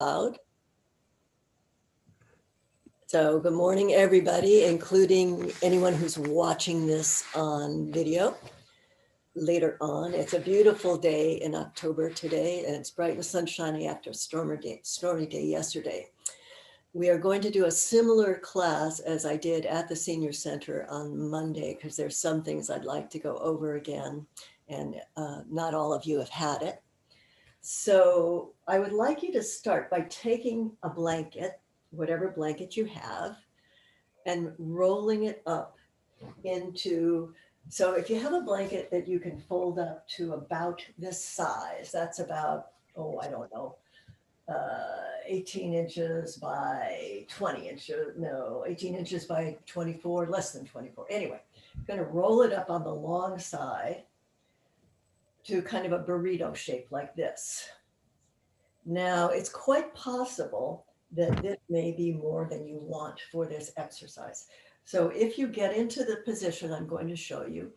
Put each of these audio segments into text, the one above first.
Loud. So good morning, everybody, including anyone who's watching this on video later on. It's a beautiful day in October today, and it's bright and sunshiny after a stormy day yesterday. We are going to do a similar class as I did at the Senior Center on Monday, because there's some things I'd like to go over again, and not all of you have had it. So I would like you to start by taking a blanket, whatever blanket you have, and rolling it up into, so if you have a blanket that you can fold up to about this size, that's about, I don't know, 18 inches by 20 inches, no, 18 inches by 24, less than 24. Anyway, I'm gonna roll it up on the long side to kind of a burrito shape like this. Now, it's quite possible that this may be more than you want for this exercise. So if you get into the position I'm going to show you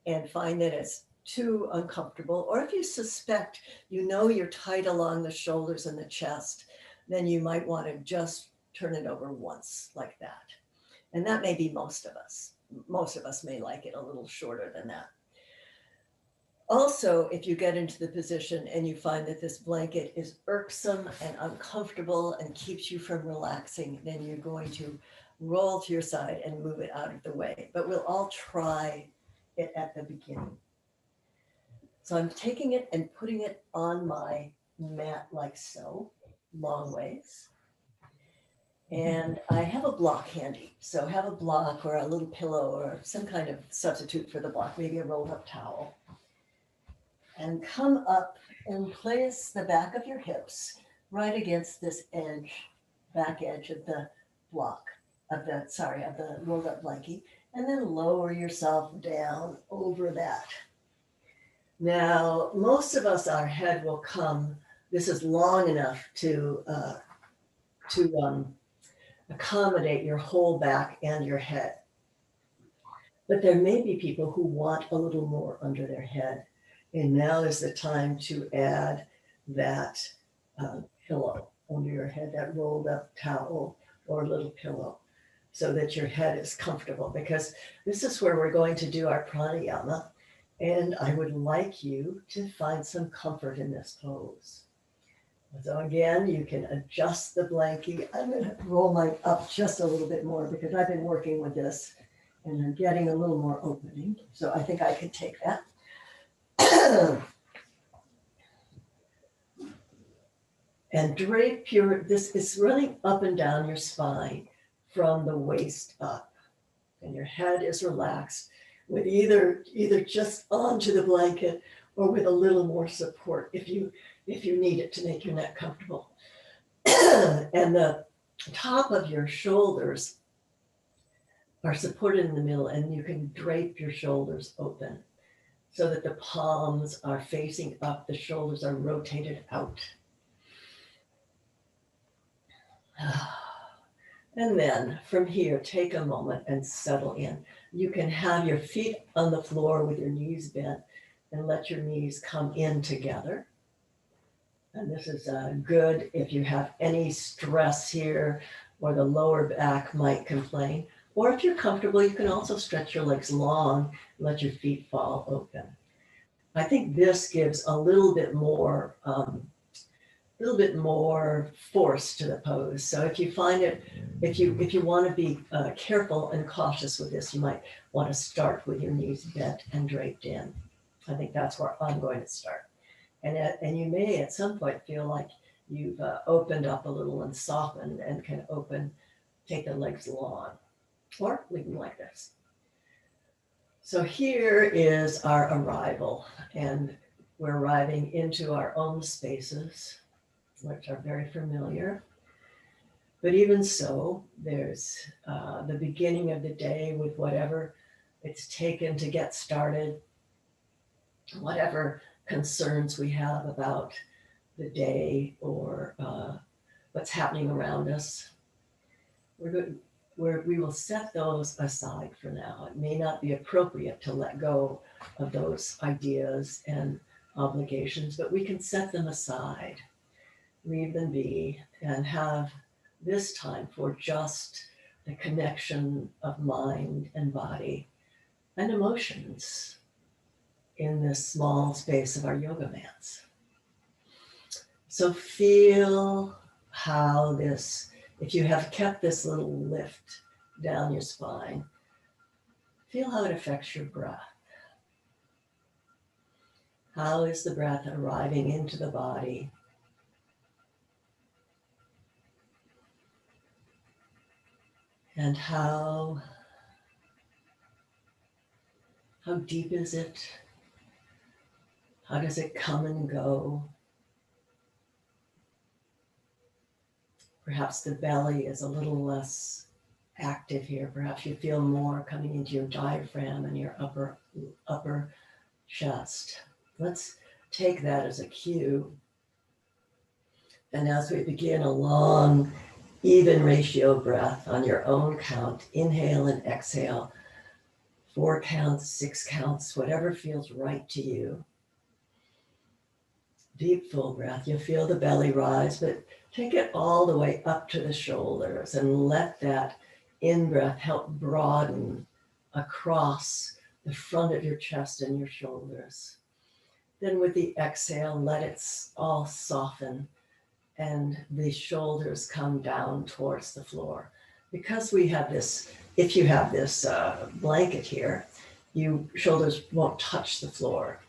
and find that it's too uncomfortable, or if you suspect you're tight along the shoulders and the chest, then you might want to just turn it over once like that. And that may be most of us. Most of us may like it a little shorter than that. Also, if you get into the position and you find that this blanket is irksome and uncomfortable and keeps you from relaxing, then you're going to roll to your side and move it out of the way. But we'll all try it at the beginning. So I'm taking it and putting it on my mat like so, long ways. And I have a block handy. So have a block or a little pillow or some kind of substitute for the block, maybe a rolled up towel. And come up and place the back of your hips right against this edge, back edge of the block, of the rolled up blankie, and then lower yourself down over that. Now, most of us, our head will come, this is long enough to accommodate your whole back and your head. But there may be people who want a little more under their head. And now is the time to add that pillow under your head, that rolled up towel or little pillow, so that your head is comfortable, because this is where we're going to do our pranayama. And I would like you to find some comfort in this pose. So again, you can adjust the blankie. I'm going to roll mine up just a little bit more because I've been working with this and I'm getting a little more opening. So I think I can take that. And drape this is running up and down your spine from the waist up, and your head is relaxed with either just onto the blanket or with a little more support if you need it to make your neck comfortable. And the top of your shoulders are supported in the middle, and you can drape your shoulders open so that the palms are facing up, the shoulders are rotated out. And then from here, take a moment and settle in. You can have your feet on the floor with your knees bent and let your knees come in together. And this is good if you have any stress here or the lower back might complain. Or if you're comfortable, you can also stretch your legs long and let your feet fall open. I think this gives a little bit more force to the pose. So if you find it, if you want to be careful and cautious with this, you might want to start with your knees bent and draped in. I think that's where I'm going to start. And you may at some point feel like you've opened up a little and softened and can take the legs long, or leave them like this. So here is our arrival, and we're arriving into our own spaces, which are very familiar. But even so, there's the beginning of the day with whatever it's taken to get started, whatever concerns we have about the day or what's happening around us. We will set those aside for now. It may not be appropriate to let go of those ideas and obligations, but we can set them aside. leave them be and have this time for just the connection of mind and body and emotions in this small space of our yoga mats. So feel how this, if you have kept this little lift down your spine, feel how it affects your breath. How is the breath arriving into the body? And how deep is it? How does it come and go? Perhaps the belly is a little less active here. Perhaps you feel more coming into your diaphragm and your upper chest. Let's take that as a cue. And as we begin a long, even ratio breath on your own count, inhale and exhale, 4 counts, 6 counts, whatever feels right to you. Deep, full breath. You'll feel the belly rise, but take it all the way up to the shoulders and let that in-breath help broaden across the front of your chest and your shoulders. Then with the exhale, let it all soften and the shoulders come down towards the floor. Because we have this, if you have this blanket here, your shoulders won't touch the floor.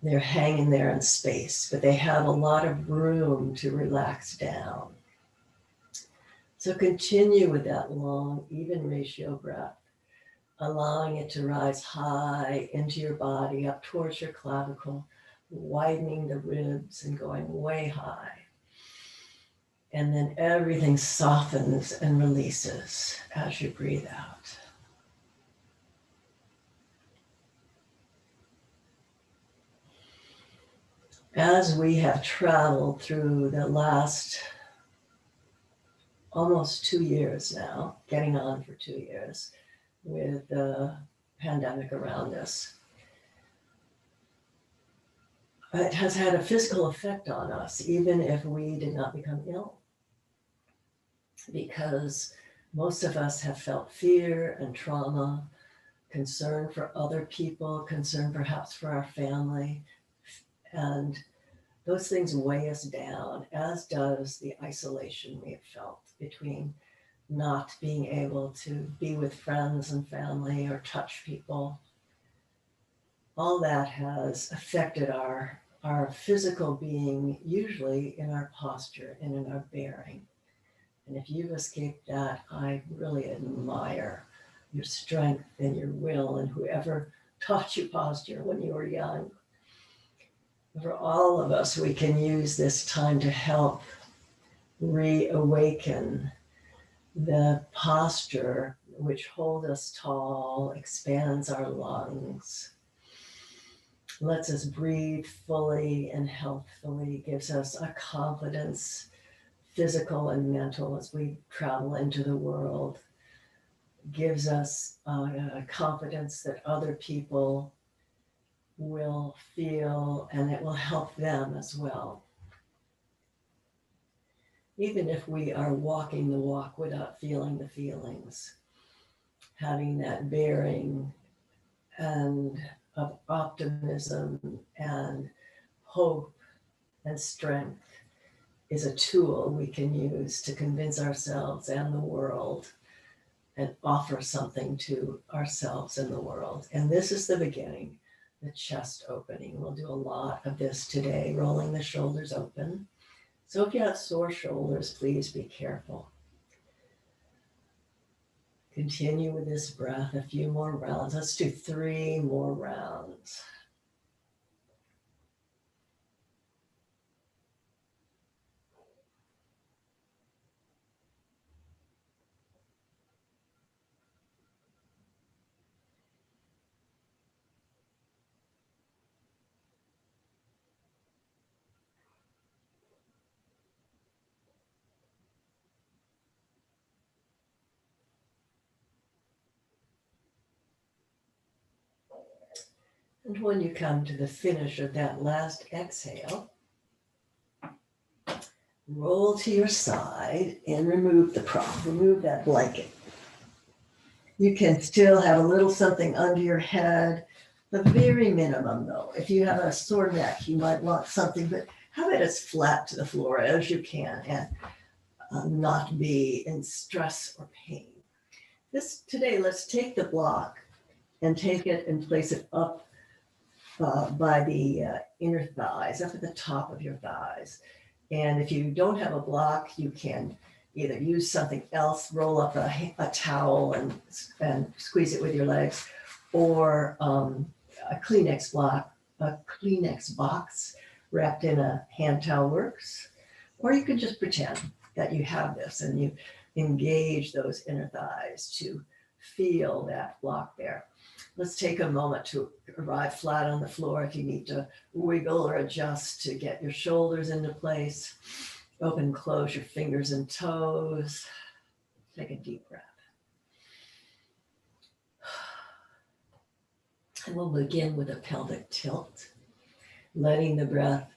They're hanging there in space, but they have a lot of room to relax down. So continue with that long, even ratio breath, allowing it to rise high into your body, up towards your clavicle, widening the ribs and going way high. And then everything softens and releases as you breathe out. As we have traveled through the last almost 2 years now, getting on for 2 years, with the pandemic around us, it has had a physical effect on us, even if we did not become ill. Because most of us have felt fear and trauma, concern for other people, concern perhaps for our family, and those things weigh us down, as does the isolation we have felt between not being able to be with friends and family or touch people. All that has affected our physical being, usually in our posture and in our bearing. And if you've escaped that, I really admire your strength and your will and whoever taught you posture when you were young. For all of us, we can use this time to help reawaken the posture which holds us tall, expands our lungs, lets us breathe fully and healthfully, gives us a confidence, physical and mental, as we travel into the world, gives us a confidence that other people will feel and it will help them as well. Even if we are walking the walk without feeling the feelings, having that bearing and of optimism and hope and strength is a tool we can use to convince ourselves and the world and offer something to ourselves and the world. And this is the beginning, the chest opening. We'll do a lot of this today, rolling the shoulders open. So if you have sore shoulders, please be careful. Continue with this breath, a few more rounds. Let's do 3 more rounds. And when you come to the finish of that last exhale, Roll to your side and remove the prop, remove that blanket. You can still have a little something under your head, the very minimum though. If you have a sore neck, you might want something, but have it as flat to the floor as you can and not be in stress or pain. Today, let's take the block and take it and place it up by the inner thighs, up at the top of your thighs. And if you don't have a block, you can either use something else, roll up a towel and squeeze it with your legs, or a Kleenex box wrapped in a hand towel works. Or you can just pretend that you have this and you engage those inner thighs to feel that block there. Let's take a moment to arrive flat on the floor. If you need to wiggle or adjust to get your shoulders into place, open and close your fingers and toes. Take a deep breath. And we'll begin with a pelvic tilt, letting the breath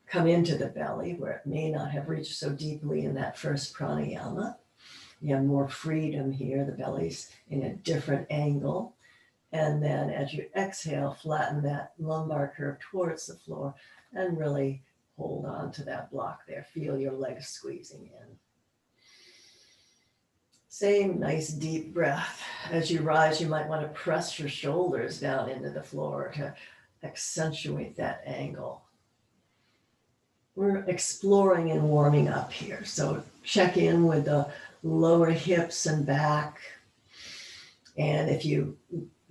come into the belly where it may not have reached so deeply in that first pranayama. You have more freedom here. The belly's in a different angle. And then as you exhale, flatten that lumbar curve towards the floor and really hold on to that block there. Feel your legs squeezing in. Same nice deep breath. As you rise, you might want to press your shoulders down into the floor to accentuate that angle. We're exploring and warming up here. So check in with the lower hips and back. And if you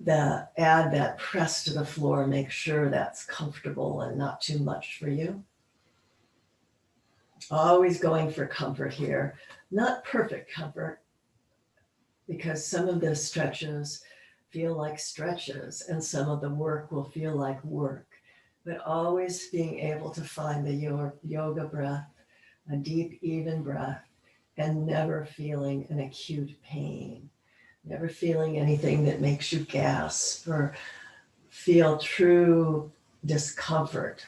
add that press to the floor, make sure that's comfortable and not too much for you. Always going for comfort here. Not perfect comfort, because some of the stretches feel like stretches and some of the work will feel like work. But always being able to find the yoga breath, a deep, even breath, and never feeling an acute pain. Never feeling anything that makes you gasp or feel true discomfort.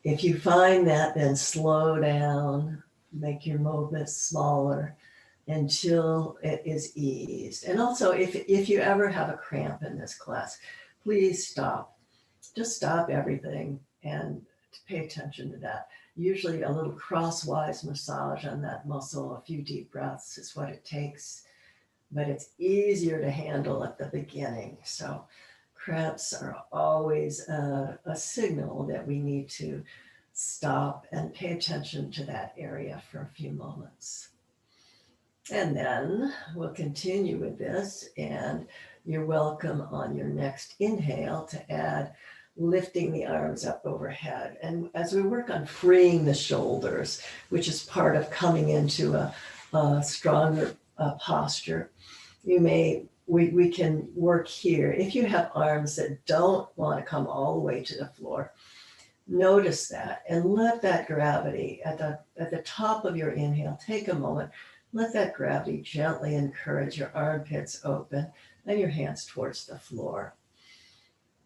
If you find that, then slow down, make your movements smaller until it is eased. And also, if you ever have a cramp in this class, please stop. Just stop everything and pay attention to that. Usually a little crosswise massage on that muscle, a few deep breaths is what it takes. But it's easier to handle at the beginning. So cramps are always a signal that we need to stop and pay attention to that area for a few moments. And then we'll continue with this, and you're welcome on your next inhale to add lifting the arms up overhead. And as we work on freeing the shoulders, which is part of coming into a stronger posture, we can work here. If you have arms that don't want to come all the way to the floor, notice that and let that gravity at the top of your inhale, take a moment, let that gravity gently encourage your armpits open and your hands towards the floor.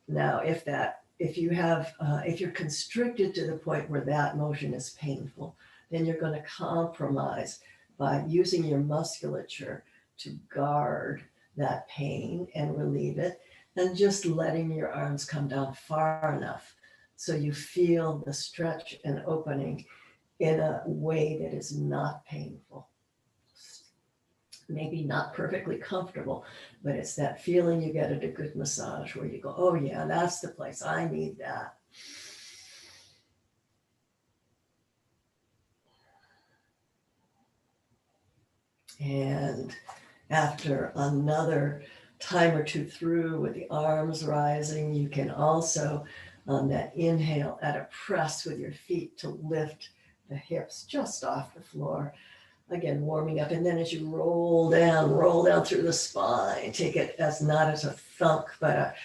Now, if you're constricted to the point where that motion is painful, then you're going to compromise by using your musculature to guard that pain and relieve it, and just letting your arms come down far enough so you feel the stretch and opening in a way that is not painful. Maybe not perfectly comfortable, but it's that feeling you get at a good massage where you go, oh yeah, that's the place, I need that. And after another time or two through with the arms rising, you can also, on that inhale, add a press with your feet to lift the hips just off the floor. Again, warming up. And then as you roll down through the spine, take it as not as a thunk, but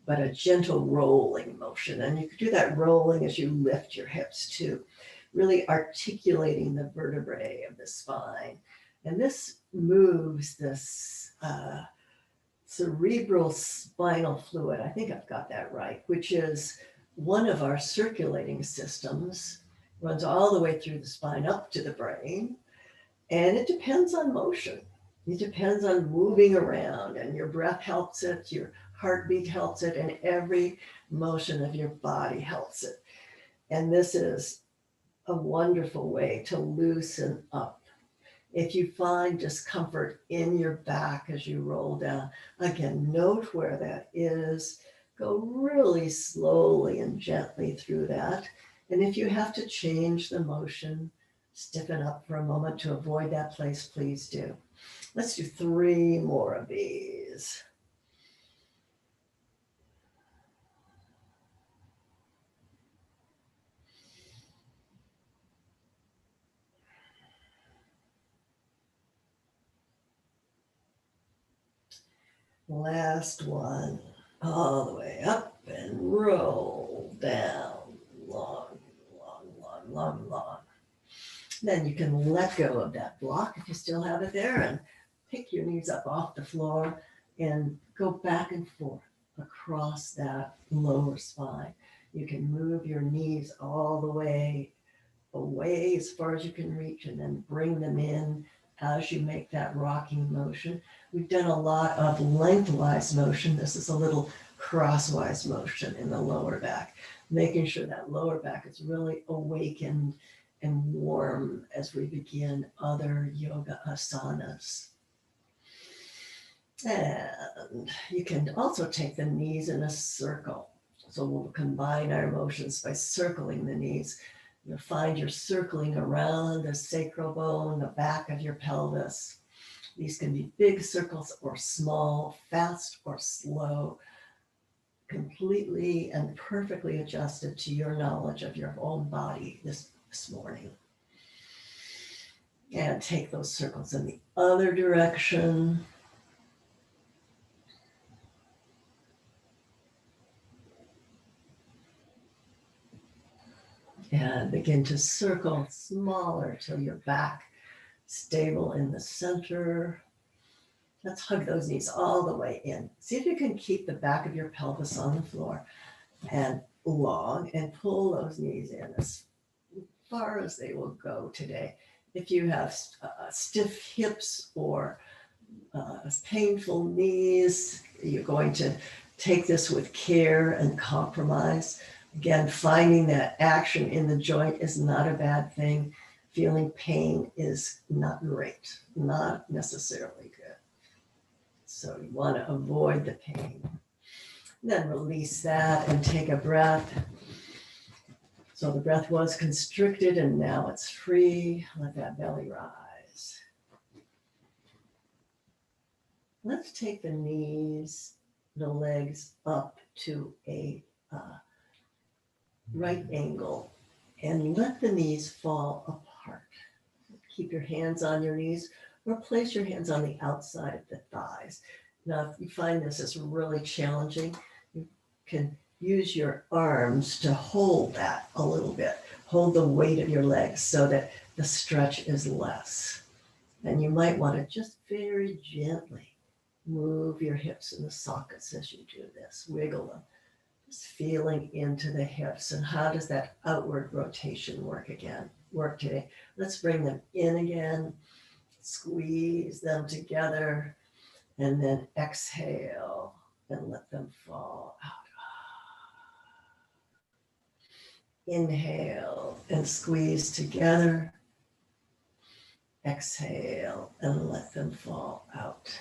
a gentle rolling motion. And you can do that rolling as you lift your hips too, really articulating the vertebrae of the spine. And this moves this cerebral spinal fluid, I think I've got that right, which is one of our circulating systems runs all the way through the spine up to the brain. And it depends on motion. It depends on moving around, and your breath helps it, your heartbeat helps it, and every motion of your body helps it. And this is a wonderful way to loosen up. If you find discomfort in your back as you roll down, again, note where that is. Go really slowly and gently through that. And if you have to change the motion, stiffen up for a moment to avoid that place, please do. Let's do 3 more of these. Last one, all the way up and roll down, long, long, long, long, long. Then you can let go of that block if you still have it there and pick your knees up off the floor and go back and forth across that lower spine. You can move your knees all the way away as far as you can reach and then bring them in as you make that rocking motion. We've done a lot of lengthwise motion. This is a little crosswise motion in the lower back, making sure that lower back is really awakened and warm as we begin other yoga asanas. And you can also take the knees in a circle. So we'll combine our motions by circling the knees. You'll find you're circling around the sacral bone, the back of your pelvis. These can be big circles or small, fast or slow, completely and perfectly adjusted to your knowledge of your own body this morning. And take those circles in the other direction. And begin to circle smaller till you're back stable in the center. Let's hug those knees all the way in. See if you can keep the back of your pelvis on the floor and long, and pull those knees in as far as they will go today. If you have stiff hips or painful knees, you're going to take this with care and compromise. Again, finding that action in the joint is not a bad thing. Feeling pain is not great, not necessarily good. So you want to avoid the pain. Then release that and take a breath. So the breath was constricted and now it's free. Let that belly rise. Let's take the knees, the legs up to a right angle and let the knees fall apart. Keep your hands on your knees or place your hands on the outside of the thighs. Now, if you find this is really challenging, you can use your arms to hold that a little bit. Hold the weight of your legs so that the stretch is less. And you might want to just very gently move your hips in the sockets as you do this. Wiggle them. Just feeling into the hips. And how does that outward rotation work today? Let's bring them in again. Squeeze them together. And then exhale and let them fall out. Inhale and squeeze together. Exhale and let them fall out.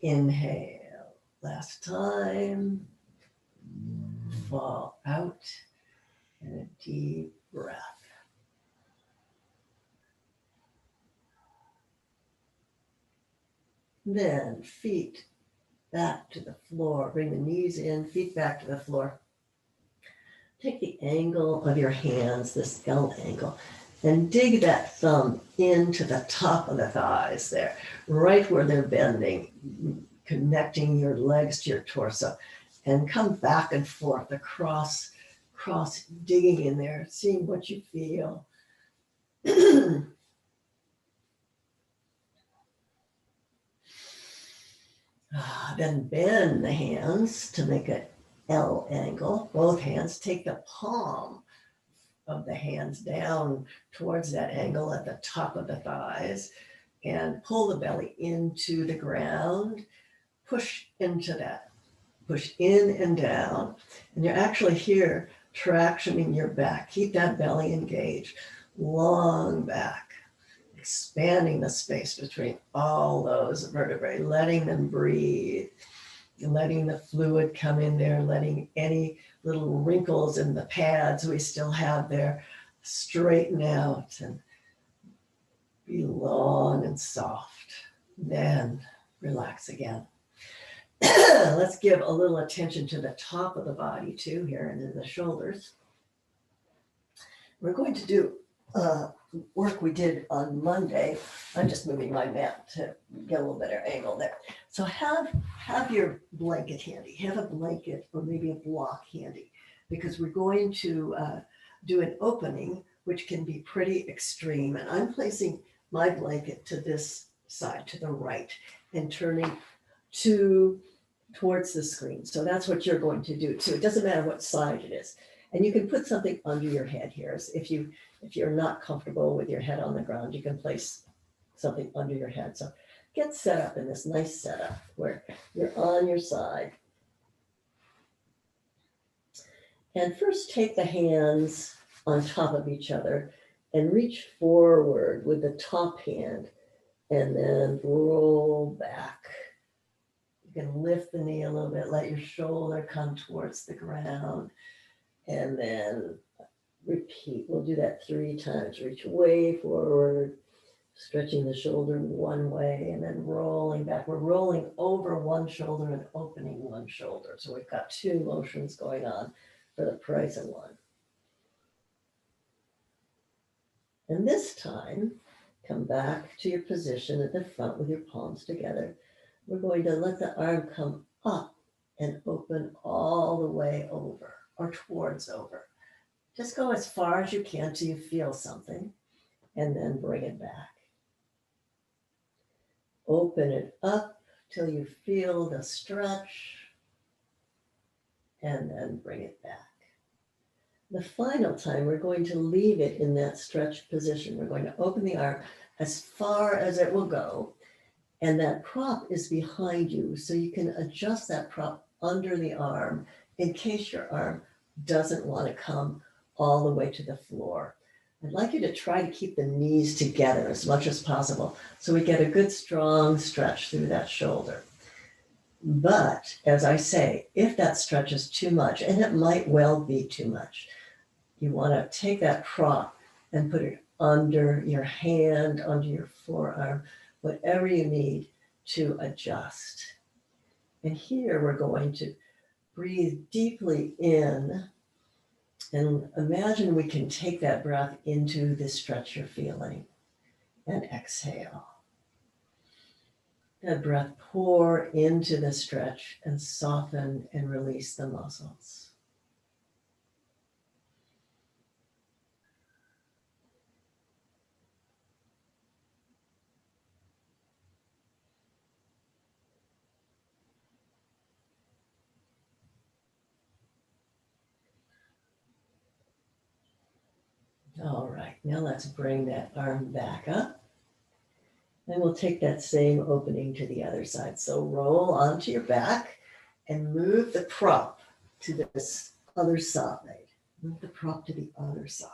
Inhale. Last time. Fall out. And a deep breath. Then feet back to the floor. Bring the knees in, feet back to the floor. Take the angle of your hands, this L angle, and dig that thumb into the top of the thighs there, right where they're bending, connecting your legs to your torso, and come back and forth across, digging in there, seeing what you feel. Then bend the hands to make a L angle, both hands. Take the palm of the hands down towards that angle at the top of the thighs and pull the belly into the ground. Push into that. Push in and down. And you're actually here tractioning your back. Keep that belly engaged. Long back. Expanding the space between all those vertebrae, letting them breathe, letting the fluid come in there, letting any little wrinkles in the pads we still have there straighten out and be long and soft. Then relax again. Let's give a little attention to the top of the body too here and in the shoulders. We're going to do work we did on Monday. I'm just moving my mat to get a little better angle there. So have your blanket handy. Have a blanket or maybe a block handy, because we're going to do an opening which can be pretty extreme. And I'm placing my blanket to this side, to the right, and turning towards the screen. So that's what you're going to do too. It doesn't matter what side it is. And you can put something under your head here. So if you're not comfortable with your head on the ground, you can place something under your head. So get set up in this nice setup where you're on your side. And first take the hands on top of each other and reach forward with the top hand and then roll back. You can lift the knee a little bit, let your shoulder come towards the ground, and then repeat. We'll do that 3 times. Reach way forward, stretching the shoulder one way, and then rolling back. We're rolling over one shoulder and opening one shoulder. So we've got 2 motions going on for the price of one. And this time, come back to your position at the front with your palms together. We're going to let the arm come up and open all the way over or towards over. Just go as far as you can till you feel something, and then bring it back. Open it up till you feel the stretch, and then bring it back. The final time, we're going to leave it in that stretched position. We're going to open the arm as far as it will go, and that prop is behind you, so you can adjust that prop under the arm in case your arm doesn't want to come all the way to the floor. I'd like you to try to keep the knees together as much as possible so we get a good strong stretch through that shoulder. But as I say, if that stretch is too much, and it might well be too much, you want to take that prop and put it under your hand, under your forearm, whatever you need to adjust. And here we're going to breathe deeply in and imagine we can take that breath into the stretch you're feeling and exhale. That breath pour into the stretch and soften and release the muscles. All right, now let's bring that arm back up. Then we'll take that same opening to the other side. So roll onto your back and move the prop to this other side. Move the prop to the other side.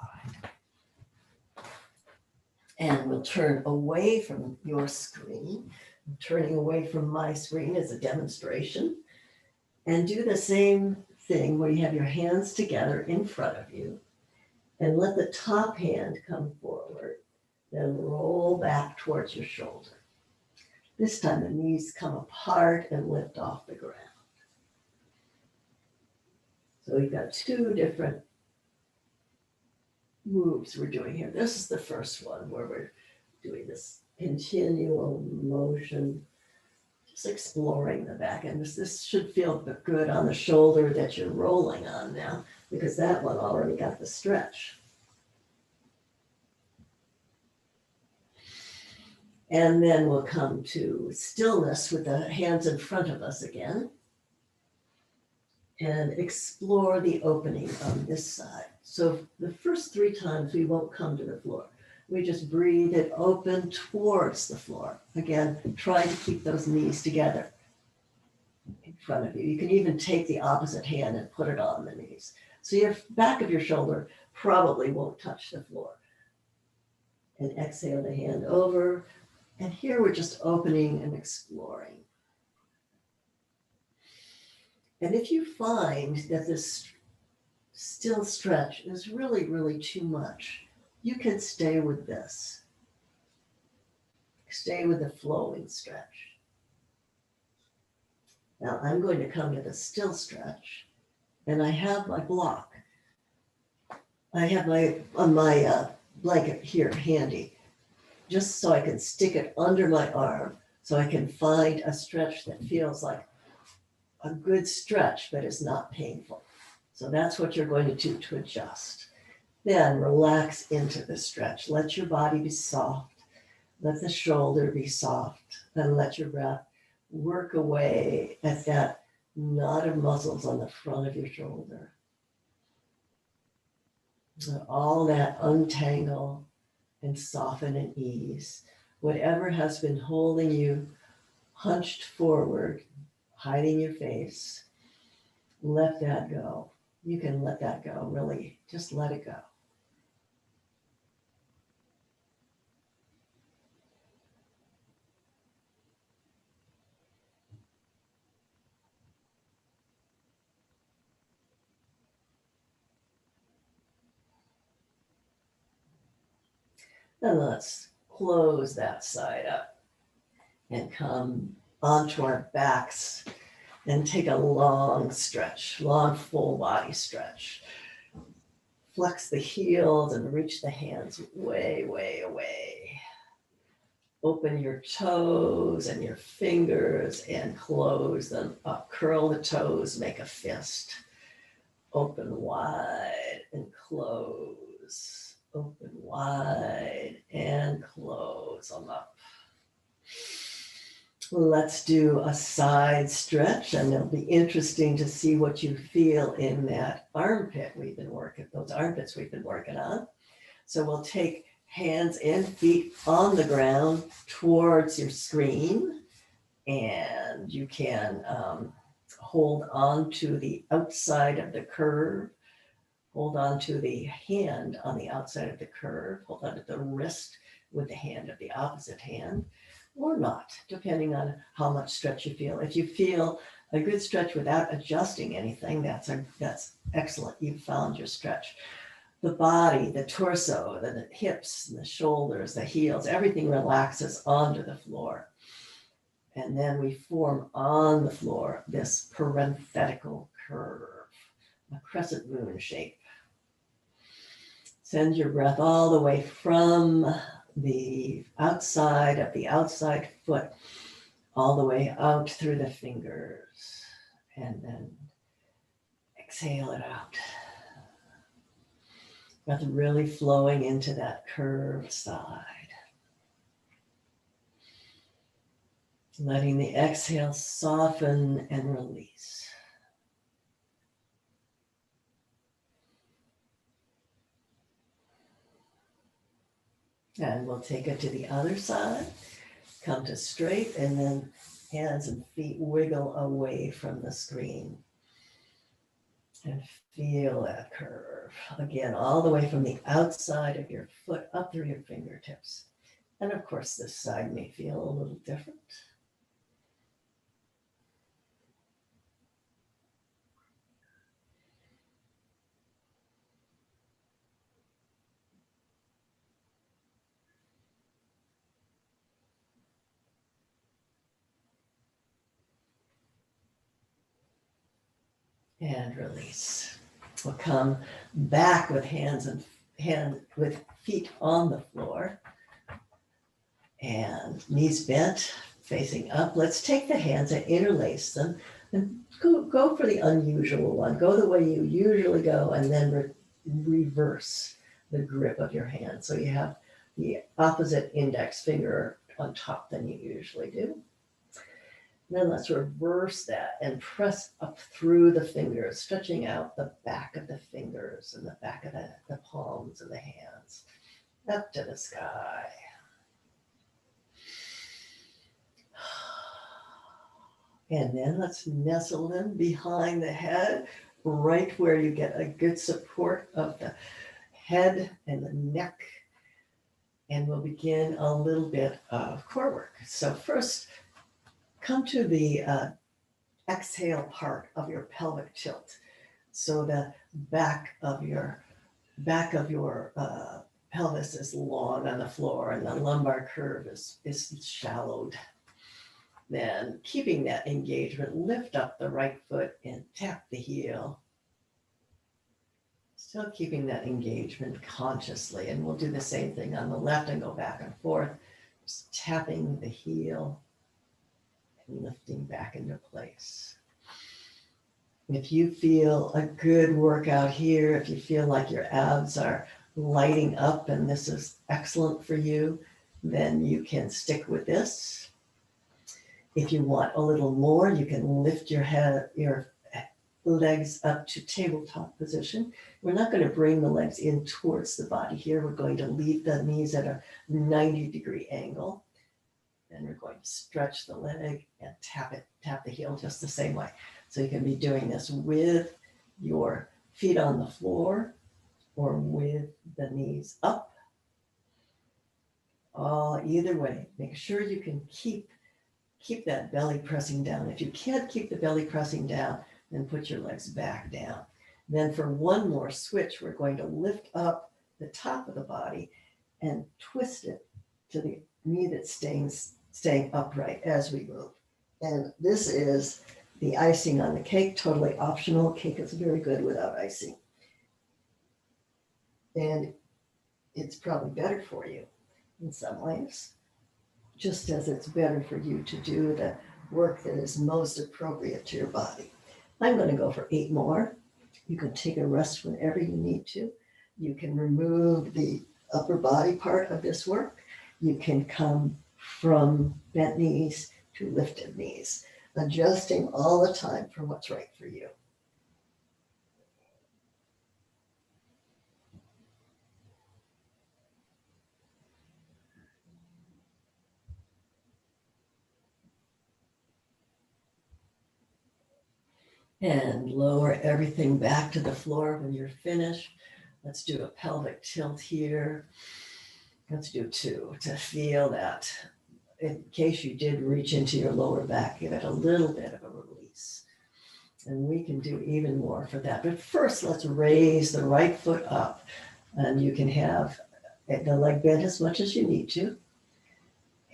And we'll turn away from your screen. I'm turning away from my screen as a demonstration. And do the same thing where you have your hands together in front of you. And let the top hand come forward, then roll back towards your shoulder. This time the knees come apart and lift off the ground. So we've got 2 different moves we're doing here. This is the first one where we're doing this continual motion, just exploring the back end. This should feel good on the shoulder that you're rolling on now, because that one already got the stretch. And then we'll come to stillness with the hands in front of us again. and explore the opening on this side. So the first 3 times we won't come to the floor. We just breathe it open towards the floor. Again, try to keep those knees together in front of you. You can even take the opposite hand and put it on the knees. So your back of your shoulder probably won't touch the floor. And exhale the hand over. And here we're just opening and exploring. And if you find that this still stretch is really, really too much, you can stay with this. Stay with the flowing stretch. Now I'm going to come to the still stretch, and I have my block. I have my blanket here handy, just so I can stick it under my arm, so I can find a stretch that feels like a good stretch, but is not painful. So that's what you're going to do to adjust. Then relax into the stretch. Let your body be soft. Let the shoulder be soft, and let your breath work away at that knot of muscles on the front of your shoulder. And all that untangle and soften and ease. Whatever has been holding you hunched forward, hiding your face, let that go. You can let that go, really. Just let it go. And let's close that side up and come onto our backs and take a long stretch, long full body stretch. Flex the heels and reach the hands way, way away. Open your toes and your fingers and close them up. Curl the toes, make a fist. Open wide and close. Open wide and close them up. Let's do a side stretch, and it'll be interesting to see what you feel in that armpit we've been working, those armpits we've been working on. So we'll take hands and feet on the ground towards your screen, and you can hold on to the outside of the curve. Hold on to the hand on the outside of the curve. Hold on to the wrist with the hand of the opposite hand, or not, depending on how much stretch you feel. If you feel a good stretch without adjusting anything, that's excellent. You've found your stretch. The body, the torso, the hips, the shoulders, the heels, everything relaxes onto the floor. And then we form on the floor this parenthetical curve, a crescent moon shape. Send your breath all the way from the outside of the outside foot, all the way out through the fingers, and then exhale it out. Breath really flowing into that curved side. Letting the exhale soften and release. And we'll take it to the other side. Come to straight, and then hands and feet wiggle away from the screen. And feel that curve. Again, all the way from the outside of your foot up through your fingertips. And of course, this side may feel a little different. And release. We'll come back with with feet on the floor and knees bent, facing up. Let's take the hands and interlace them and go for the unusual one. Go the way you usually go, and then reverse the grip of your hand. So you have the opposite index finger on top than you usually do. Then let's reverse that and press up through the fingers, stretching out the back of the fingers and the back of the palms of the hands, up to the sky. And then let's nestle them behind the head, right where you get a good support of the head and the neck. And we'll begin a little bit of core work. So first, come to the exhale part of your pelvic tilt. So the back of your pelvis is long on the floor and the lumbar curve is shallowed. Then keeping that engagement, lift up the right foot and tap the heel. Still keeping that engagement consciously. And we'll do the same thing on the left and go back and forth. Just tapping the heel and lifting back into place. If you feel a good workout here, if you feel like your abs are lighting up and this is excellent for you, then you can stick with this. If you want a little more, you can lift your legs up to tabletop position. We're not going to bring the legs in towards the body here. We're going to leave the knees at a 90-degree angle. And we're going to stretch the leg and tap the heel just the same way. So you can be doing this with your feet on the floor or with the knees up. Either way, make sure you can keep that belly pressing down. If you can't keep the belly pressing down, then put your legs back down. Then for one more switch, we're going to lift up the top of the body and twist it to the knee that's staying upright as we move. And this is the icing on the cake, totally optional. Cake is very good without icing. And it's probably better for you in some ways, just as it's better for you to do the work that is most appropriate to your body. I'm going to go for 8 more. You can take a rest whenever you need to. You can remove the upper body part of this work. You can come from bent knees to lifted knees, adjusting all the time for what's right for you. And lower everything back to the floor when you're finished. Let's do a pelvic tilt here. Let's do 2 to feel that. In case you did reach into your lower back, give it a little bit of a release. And we can do even more for that. But first, let's raise the right foot up. And you can have the leg bent as much as you need to.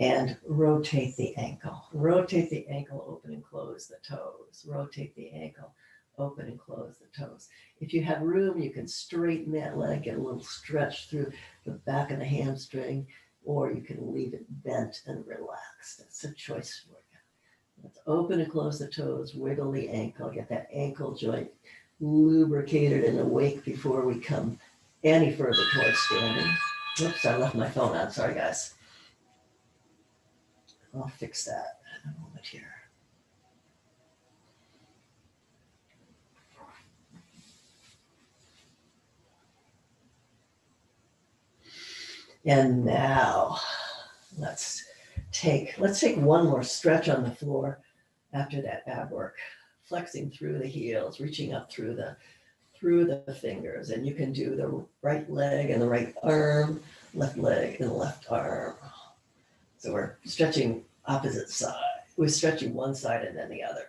And rotate the ankle. Rotate the ankle, open and close the toes. Rotate the ankle, open and close the toes. If you have room, you can straighten that leg, get a little stretch through the back of the hamstring, or you can leave it bent and relaxed. That's a choice for you. Let's open and close the toes, wiggle the ankle, get that ankle joint lubricated and awake before we come any further towards standing. Oops, I left my phone on. Sorry, guys. I'll fix that in a moment here. And now let's take one more stretch on the floor after that ab work, flexing through the heels, reaching up through the fingers. And you can do the right leg and the right arm, left leg and the left arm. So we're stretching opposite side. We're stretching one side and then the other.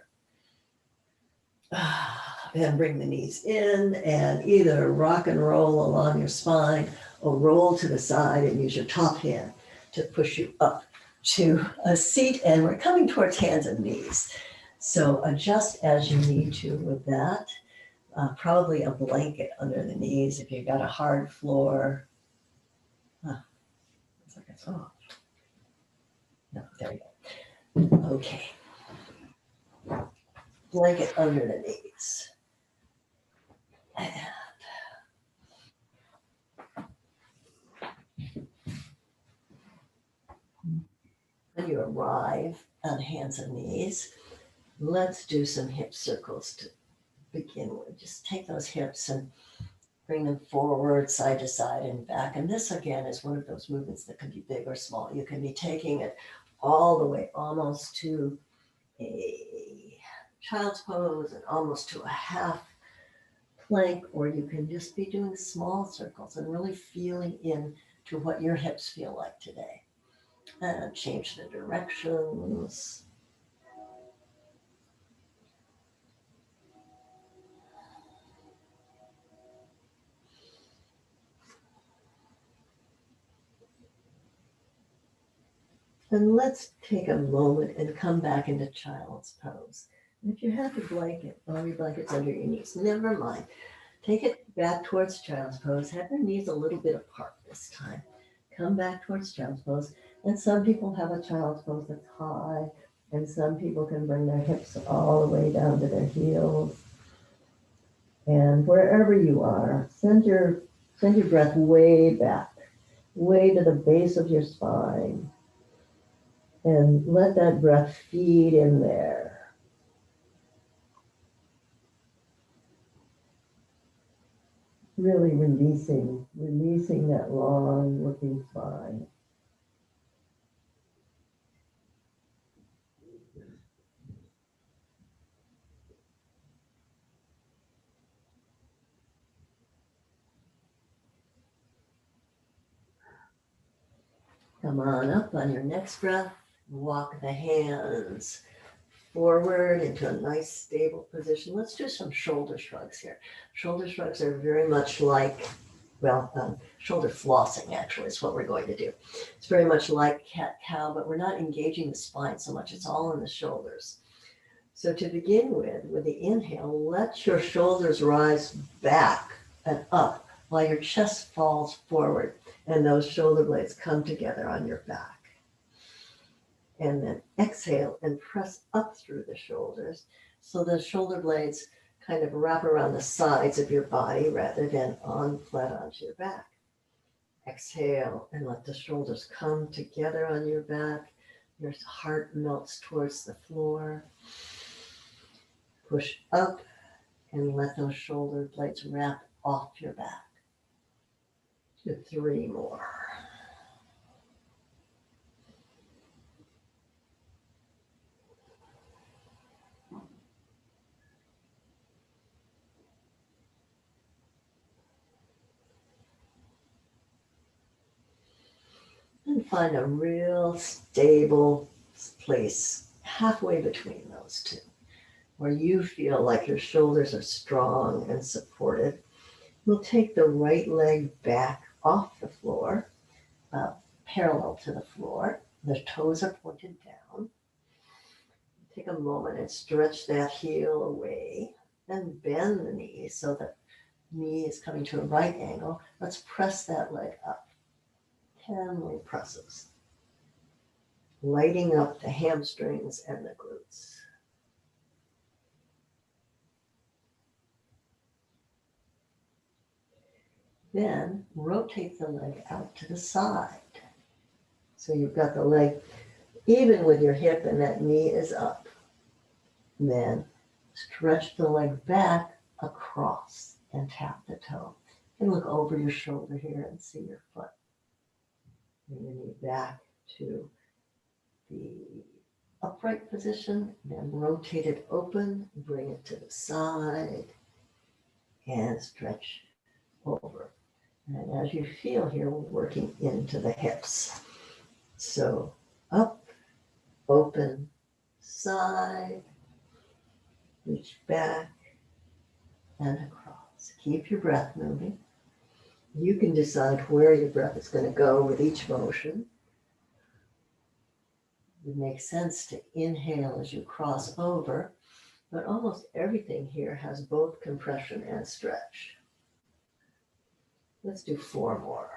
And bring the knees in and either rock and roll along your spine or roll to the side and use your top hand to push you up to a seat. And we're coming towards hands and knees. So adjust as you need to with that. Probably a blanket under the knees if you've got a hard floor. Looks like it's off. No, there you go. Okay. Blanket under the knees. And you arrive on hands and knees, let's do some hip circles to begin with. Just take those hips and bring them forward, side to side and back. And this again is one of those movements that can be big or small. You can be taking it all the way almost to a child's pose and almost to a half plank, or you can just be doing small circles and really feeling in to what your hips feel like today. And change the directions. And let's take a moment and come back into child's pose. And if you have a blanket, all your blankets under your knees, never mind. Take it back towards child's pose. Have your knees a little bit apart this time. Come back towards child's pose. And some people have a child's pose that's high, and some people can bring their hips all the way down to their heels. And wherever you are, send your breath way back, way to the base of your spine. And let that breath feed in there. Really releasing that long looking spine. Come on up on your next breath. Walk the hands forward into a nice stable position. Let's do some shoulder shrugs here. Shoulder shrugs are very much like, shoulder flossing actually is what we're going to do. It's very much like cat-cow, but we're not engaging the spine so much. It's all in the shoulders. So to begin with the inhale, let your shoulders rise back and up while your chest falls forward and those shoulder blades come together on your back. And then exhale and press up through the shoulders so the shoulder blades kind of wrap around the sides of your body rather than flat onto your back. Exhale and let the shoulders come together on your back. Your heart melts towards the floor. Push up and let those shoulder blades wrap off your back. Do 3 more. And find a real stable place halfway between those two, where you feel like your shoulders are strong and supported. We'll take the right leg back off the floor, parallel to the floor. The toes are pointed down. Take a moment and stretch that heel away and bend the knee so that knee is coming to a right angle. Let's press that leg up. 10 more presses. Lighting up the hamstrings and the glutes. Then rotate the leg out to the side. So you've got the leg even with your hip and that knee is up. Then stretch the leg back across and tap the toe. And look over your shoulder here and see your foot. Bring your knee back to the upright position, then rotate it open, bring it to the side, and stretch over. And as you feel here, we're working into the hips. So up, open, side, reach back, and across. Keep your breath moving. You can decide where your breath is going to go with each motion. It makes sense to inhale as you cross over, but almost everything here has both compression and stretch. Let's do 4 more.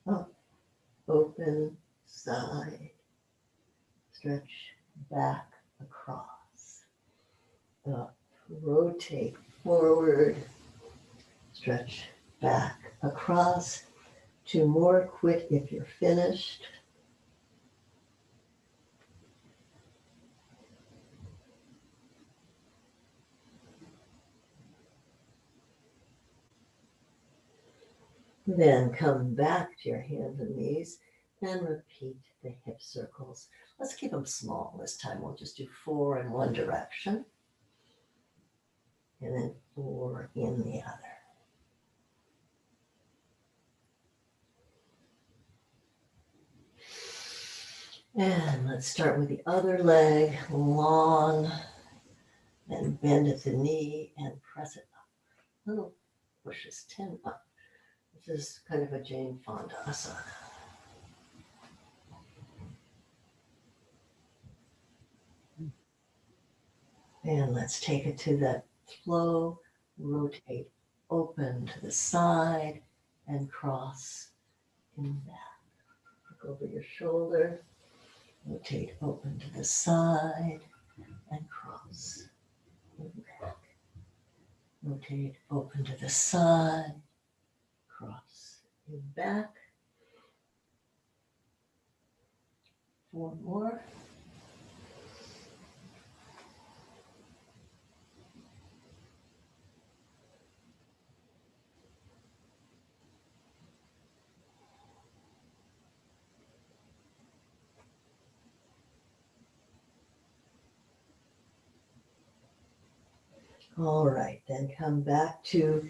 Up, open, side, stretch, back, across. Up, rotate forward, stretch, back, across. 2 more, quit if you're finished. Then come back to your hands and knees and repeat the hip circles. Let's keep them small this time. We'll just do 4 in one direction and then 4 in the other. And let's start with the other leg, long, then bend at the knee and press it up. Little pushes 10 up. This is kind of a Jane Fonda asana. And let's take it to that flow, rotate, open to the side and cross in back. Look over your shoulder, rotate, open to the side and cross in back. Rotate, open to the side, cross in back. 4 more. All right, then come back to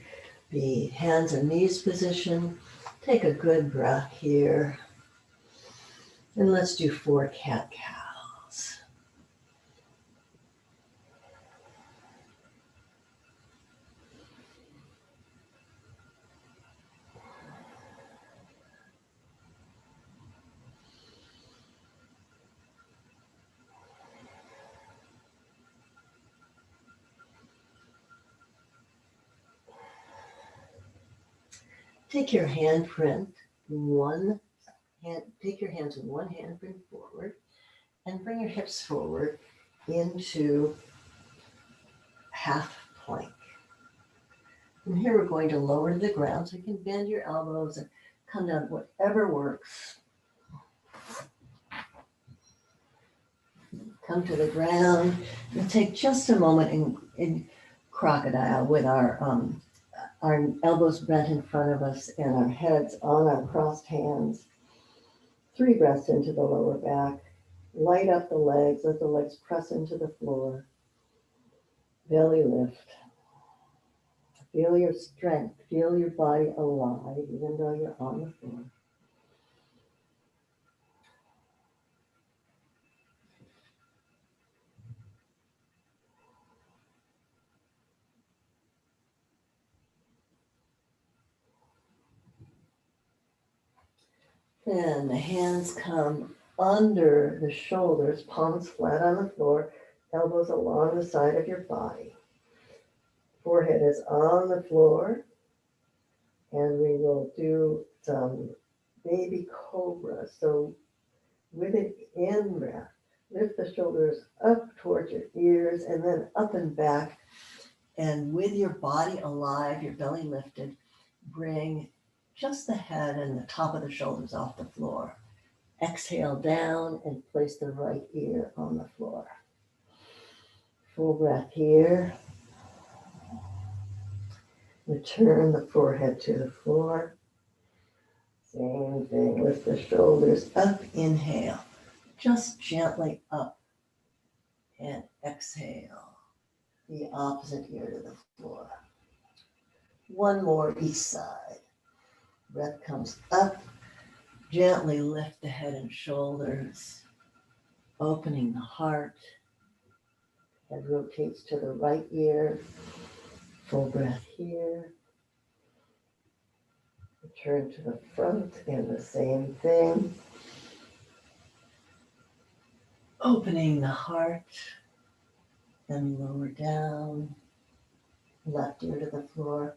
the hands and knees position. Take a good breath here. And let's do 4 cat-cows. Take your handprint, take your hands in one hand, bring forward, and bring your hips forward into half plank. From here, we're going to lower to the ground, so you can bend your elbows and come down, whatever works. Come to the ground and take just a moment in crocodile with our elbows bent in front of us and our heads on our crossed hands. 3 breaths into the lower back. Light up the legs, let the legs press into the floor. Belly lift. Feel your strength, feel your body alive, even though you're on the floor. Then the hands come under the shoulders, palms flat on the floor, elbows along the side of your body. Forehead is on the floor, and we will do some baby cobra. So with an in-breath, lift the shoulders up towards your ears and then up and back. And with your body alive, your belly lifted, bring just the head and the top of the shoulders off the floor. Exhale down and place the right ear on the floor. Full breath here. Return the forehead to the floor. Same thing, lift the shoulders up, inhale, just gently up, and exhale, the opposite ear to the floor. 1 more each side. Breath comes up, gently lift the head and shoulders, opening the heart. Head rotates to the right ear. Full breath here. Return to the front and the same thing. Opening the heart and lower down. Left ear to the floor.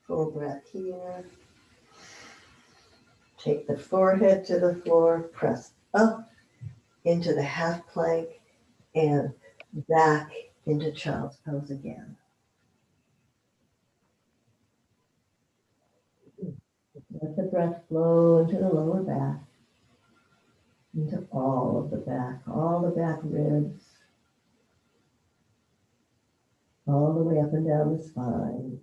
Full breath here. Take the forehead to the floor, press up into the half plank and back into child's pose again. Let the breath flow into the lower back, into all of the back ribs, all the way up and down the spine.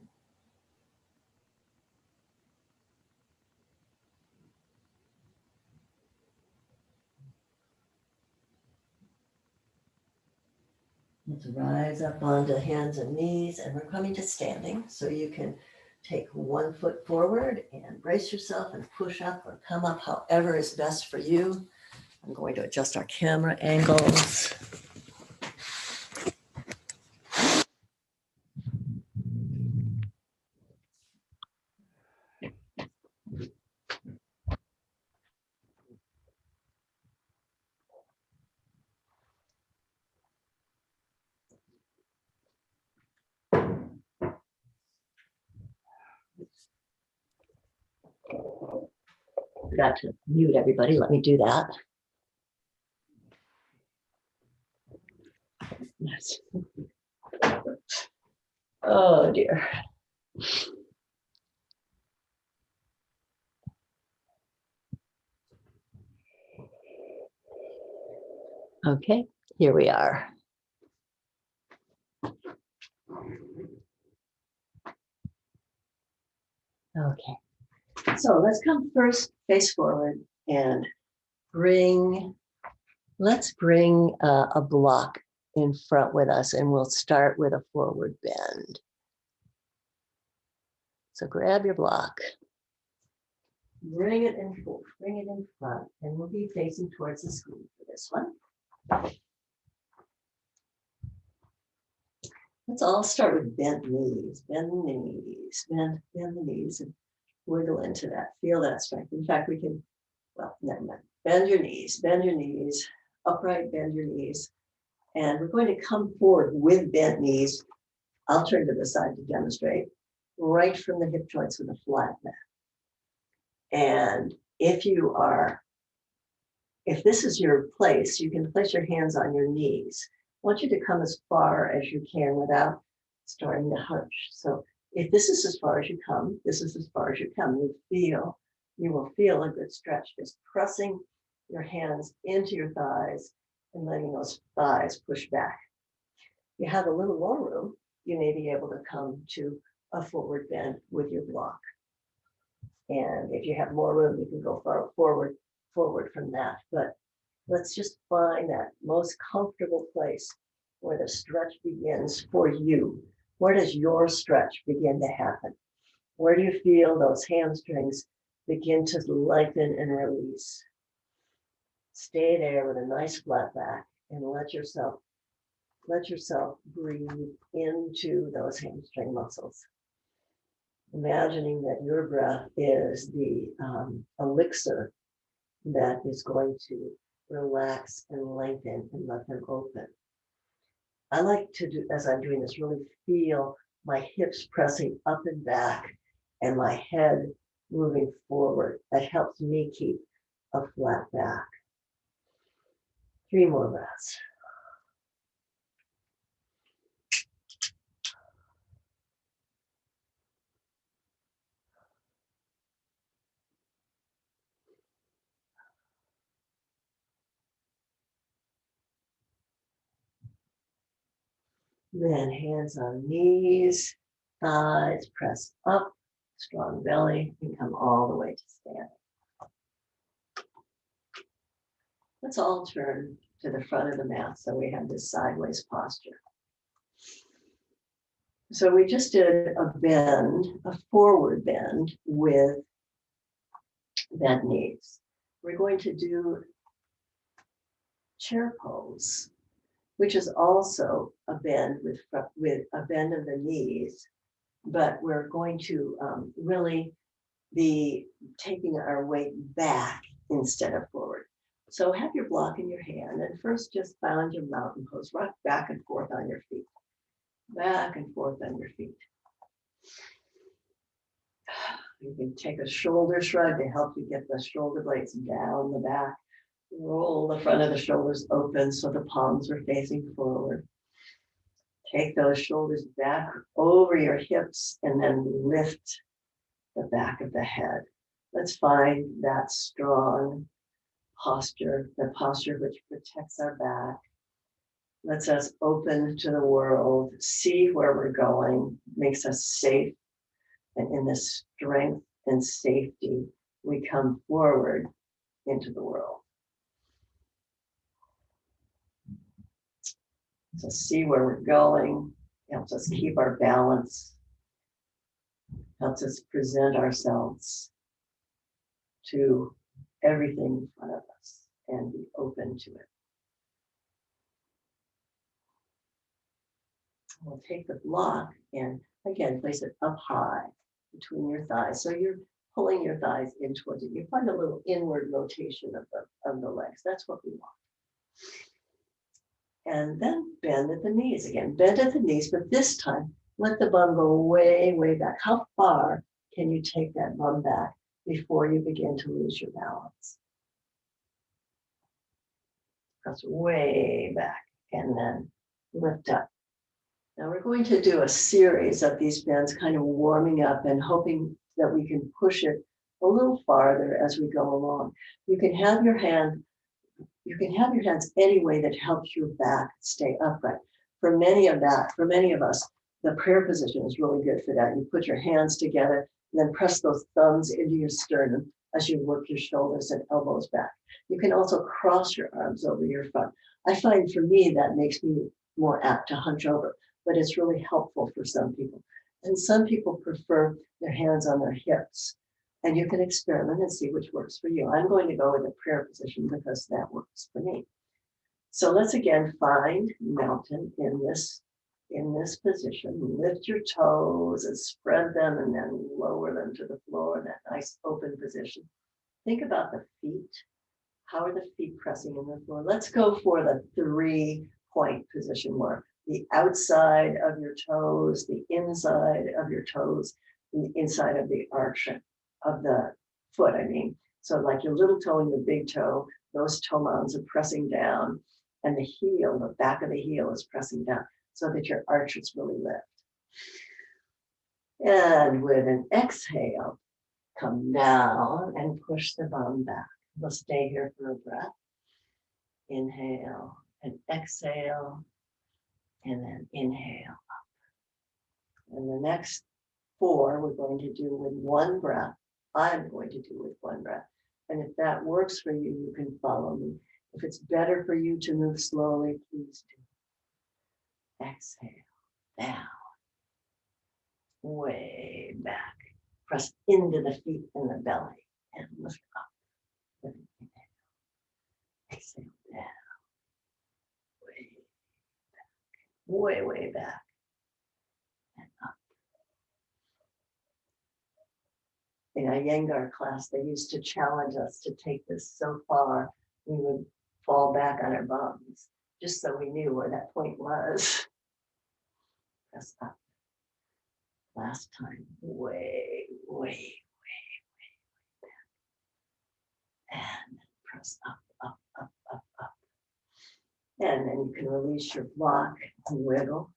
Let's rise up onto hands and knees, and we're coming to standing. So you can take one foot forward and brace yourself and push up or come up, however is best for you. I'm going to adjust our camera angles. Forgot to mute everybody. Let me do that. Yes. Oh dear. Okay, here we are. Okay, so let's come first face forward and let's bring a block in front with us, and we'll start with a forward bend. So grab your block, bring it in front, and we'll be facing towards the screen for this one. Let's all start with bent knees, bend the knees, bend the knees, and wiggle into that, feel that strength. In fact, we can, well, never mind. Bend your knees, upright, bend your knees. And we're going to come forward with bent knees. I'll turn to the side to demonstrate, right from the hip joints with a flat back. And if this is your place, you can place your hands on your knees. I want you to come as far as you can without starting to hunch. So if this is as far as you come, this is as far as you come. You will feel a good stretch, just pressing your hands into your thighs and letting those thighs push back. You have a little more room, you may be able to come to a forward bend with your block. And if you have more room, you can go far forward from that. But let's just find that most comfortable place where the stretch begins for you. Where does your stretch begin to happen? Where do you feel those hamstrings begin to lengthen and release? Stay there with a nice flat back and let yourself breathe into those hamstring muscles. Imagining that your breath is the elixir that is going to relax and lengthen and let them open. I like to do, as I'm doing this, really feel my hips pressing up and back and my head moving forward. That helps me keep a flat back. 3 more breaths. Then hands on knees, thighs press up, strong belly, and come all the way to standing. Let's all turn to the front of the mat so we have this sideways posture. So we just did a forward bend with bent knees. We're going to do chair pose, which is also a bend with a bend of the knees, but we're going to really be taking our weight back instead of forward. So have your block in your hand and first just bound your mountain pose, rock back and forth on your feet. Back and forth on your feet. You can take a shoulder shrug to help you get the shoulder blades down the back. Roll the front of the shoulders open so the palms are facing forward. Take those shoulders back over your hips and then lift the back of the head. Let's find that strong posture, the posture which protects our back, lets us open to the world, see where we're going, makes us safe. And in this strength and safety, we come forward into the world. So see where we're going, helps us keep our balance, helps us present ourselves to everything in front of us and be open to it. We'll take the block and again, place it up high between your thighs. So you're pulling your thighs in towards it. You find a little inward rotation of the legs. That's what we want. And then bend at the knees again. Bend at the knees, but this time, let the bum go way, way back. How far can you take that bum back before you begin to lose your balance? Press way back and then lift up. Now we're going to do a series of these bends, kind of warming up and hoping that we can push it a little farther as we go along. You can have your hands any way that helps your back stay upright. For many of us, the prayer position is really good for that. You put your hands together and then press those thumbs into your sternum as you work your shoulders and elbows back. You can also cross your arms over your front. I find for me that makes me more apt to hunch over, but it's really helpful for some people. And some people prefer their hands on their hips. And you can experiment and see which works for you. I'm going to go with a prayer position because that works for me. So let's again find mountain in this position. Lift your toes and spread them and then lower them to the floor in that nice open position. Think about the feet. How are the feet pressing in the floor? Let's go for the 3-point position where the outside of your toes, the inside of your toes, and the inside of the arch of the foot, I mean. So like your little toe and your big toe, those toe mounds are pressing down and the heel, the back of the heel is pressing down so that your arches really lift. And with an exhale, come down and push the bum back. We'll stay here for a breath. Inhale and exhale, and then inhale up. And the next 4 we're going to do with one breath. I'm going to do with one breath. And if that works for you, you can follow me. If it's better for you to move slowly, please do. Exhale, down, way back. Press into the feet and the belly and lift up. With an inhale. Exhale, down, way back, way back, and up. In our Iyengar class, they used to challenge us to take this so far, we would fall back on our bums, just so we knew where that point was. Press up. Last time, way, way, way, way back. And press up, up, up, up, up. And then you can release your block and wiggle.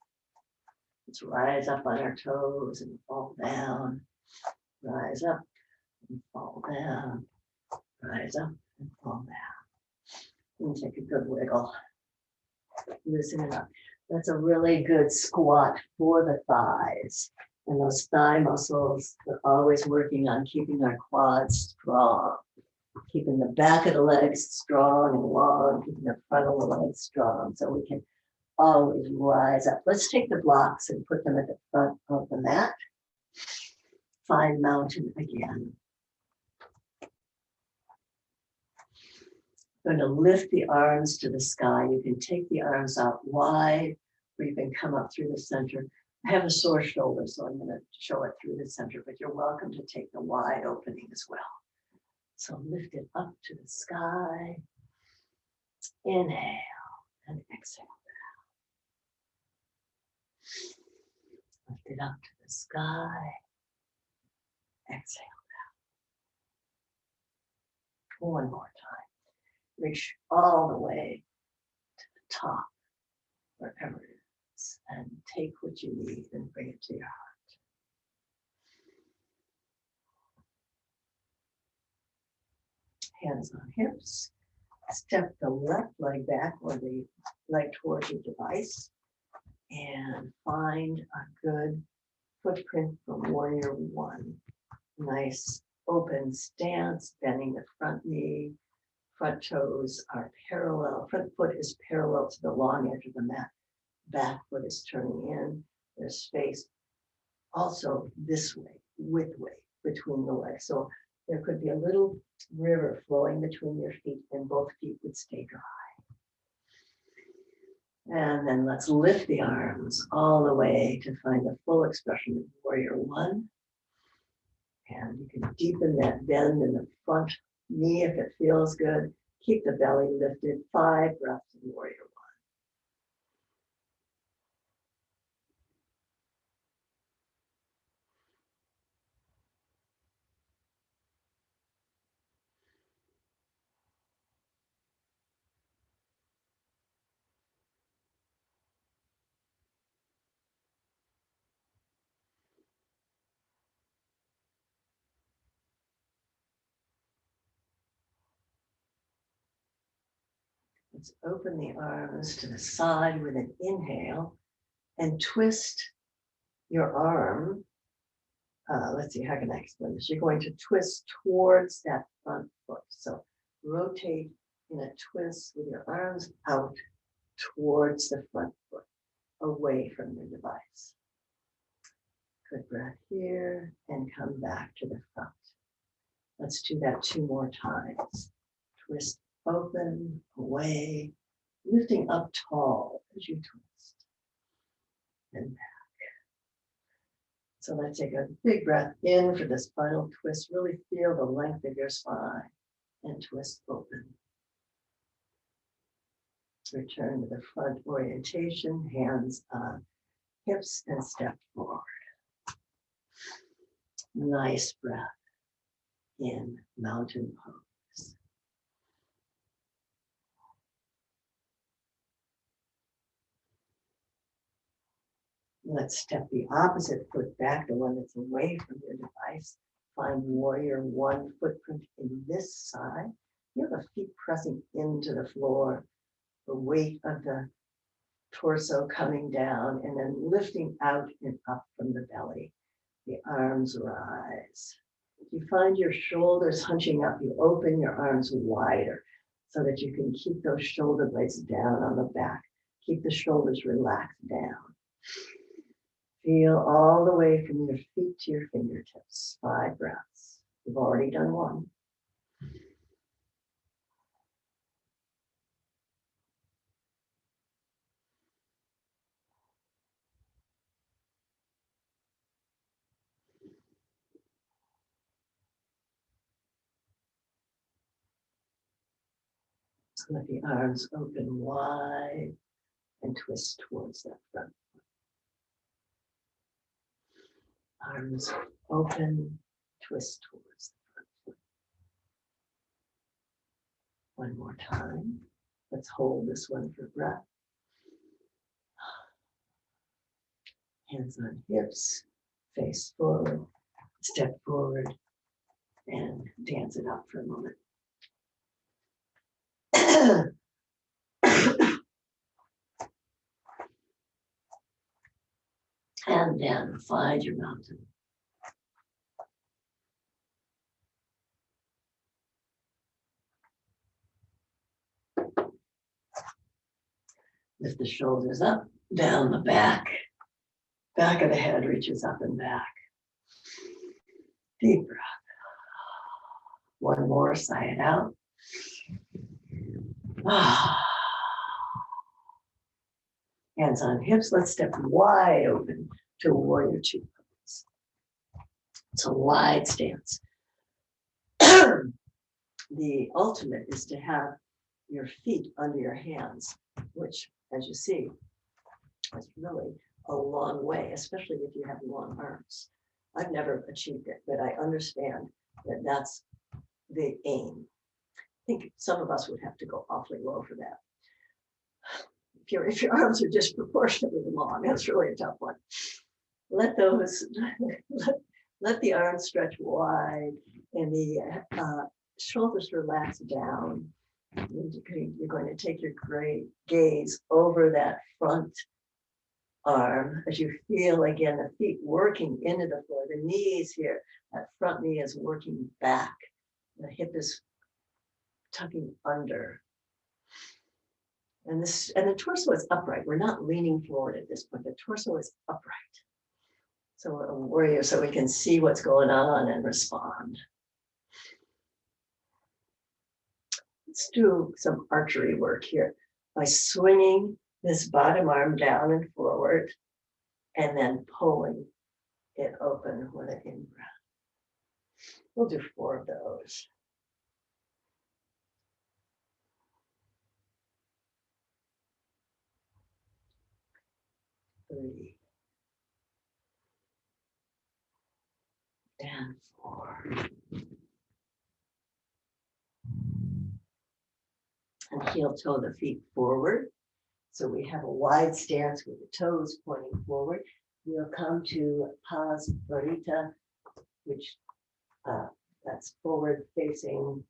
Let's rise up on our toes and fall down. Rise up and fall down. Rise up and fall down. And take a good wiggle. Loosen it up. That's a really good squat for the thighs. And those thigh muscles are always working on keeping our quads strong, keeping the back of the legs strong and long, keeping the front of the legs strong so we can always rise up. Let's take the blocks and put them at the front of the mat. Find mountain again. I'm going to lift the arms to the sky. You can take the arms out wide, or you can come up through the center. I have a sore shoulder, so I'm going to show it through the center, but you're welcome to take the wide opening as well. So lift it up to the sky. Inhale and exhale down. Lift it up to the sky. Exhale down. One more time. Reach all the way to the top, wherever it is, and take what you need and bring it to your heart. Hands on hips. Step the left leg back or the leg towards your device and find a good footprint for warrior one. Nice open stance, bending the front knee. Front toes are parallel. Front foot is parallel to the long edge of the mat. Back foot is turning in. There's space also this way, width way between the legs. So there could be a little river flowing between your feet and both feet would stay dry. And then let's lift the arms all the way to find the full expression of warrior one. And you can deepen that bend in the front knee if it feels good. Keep the belly lifted. 5 breaths in warrior one. Let's open the arms to the side with an inhale and twist your arm. Let's see, how can I explain this? You're going to twist towards that front foot. So rotate in a twist with your arms out towards the front foot, away from your device. Good breath here and come back to the front. Let's do that 2 more times. Twist open, away, lifting up tall as you twist and back. So let's take a big breath in for this final twist. Really feel the length of your spine and twist open. Return to the front orientation, hands on hips and step forward. Nice breath in mountain pose. Let's step the opposite foot back, the one that's away from your device. Find warrior one footprint in this side. Feel the feet pressing into the floor, the weight of the torso coming down and then lifting out and up from the belly. The arms rise. If you find your shoulders hunching up, you open your arms wider so that you can keep those shoulder blades down on the back. Keep the shoulders relaxed down. Feel all the way from your feet to your fingertips. 5 breaths. You've already done 1. Let the arms open wide and twist towards that front. Arms open, twist towards the front foot. 1 more time. Let's hold this one for breath. Hands on hips, face forward, step forward, and dance it out for a moment. And then find your mountain. Lift the shoulders up, down the back. Back of the head reaches up and back. Deep breath. 1 more, sigh it out. Hands on hips, let's step wide open to warrior 2 pose. It's a wide stance. The ultimate is to have your feet under your hands, which, as you see, is really a long way, especially if you have long arms. I've never achieved it, but I understand that that's the aim. I think some of us would have to go awfully low for that. If your arms are disproportionately long, that's really a tough one. Let those, let the arms stretch wide and the shoulders relax down. You're going to take your great gaze over that front arm as you feel again the feet working into the floor, the knees here, that front knee is working back, the hip is tucking under. And the torso is upright. We're not leaning forward at this point. The torso is upright. So a warrior, so we can see what's going on and respond. Let's do some archery work here by swinging this bottom arm down and forward and then pulling it open with an in-breath. We'll do 4 of those. Three. And 4. And heel toe the feet forward. So we have a wide stance with the toes pointing forward. We'll come to Paz Varita, which that's forward facing,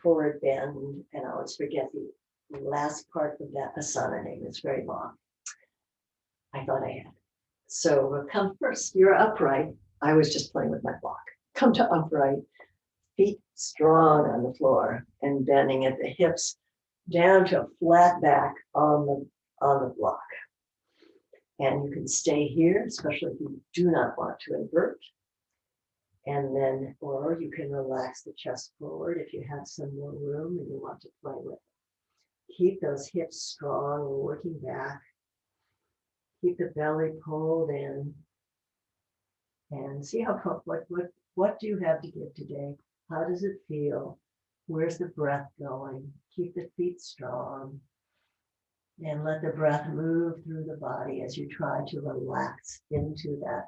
forward bend. And I always forget the last part of that asana name. It's very long. I thought I had it. So we'll come first. You're upright. I was just playing with my block. Come to upright, feet strong on the floor and bending at the hips down to a flat back on the block. And you can stay here, especially if you do not want to invert. And then, or you can relax the chest forward if you have some more room and you want to play with it. Keep those hips strong, working back. Keep the belly pulled in. And see how, what do you have to give today? How does it feel? Where's the breath going? Keep the feet strong. And let the breath move through the body as you try to relax into that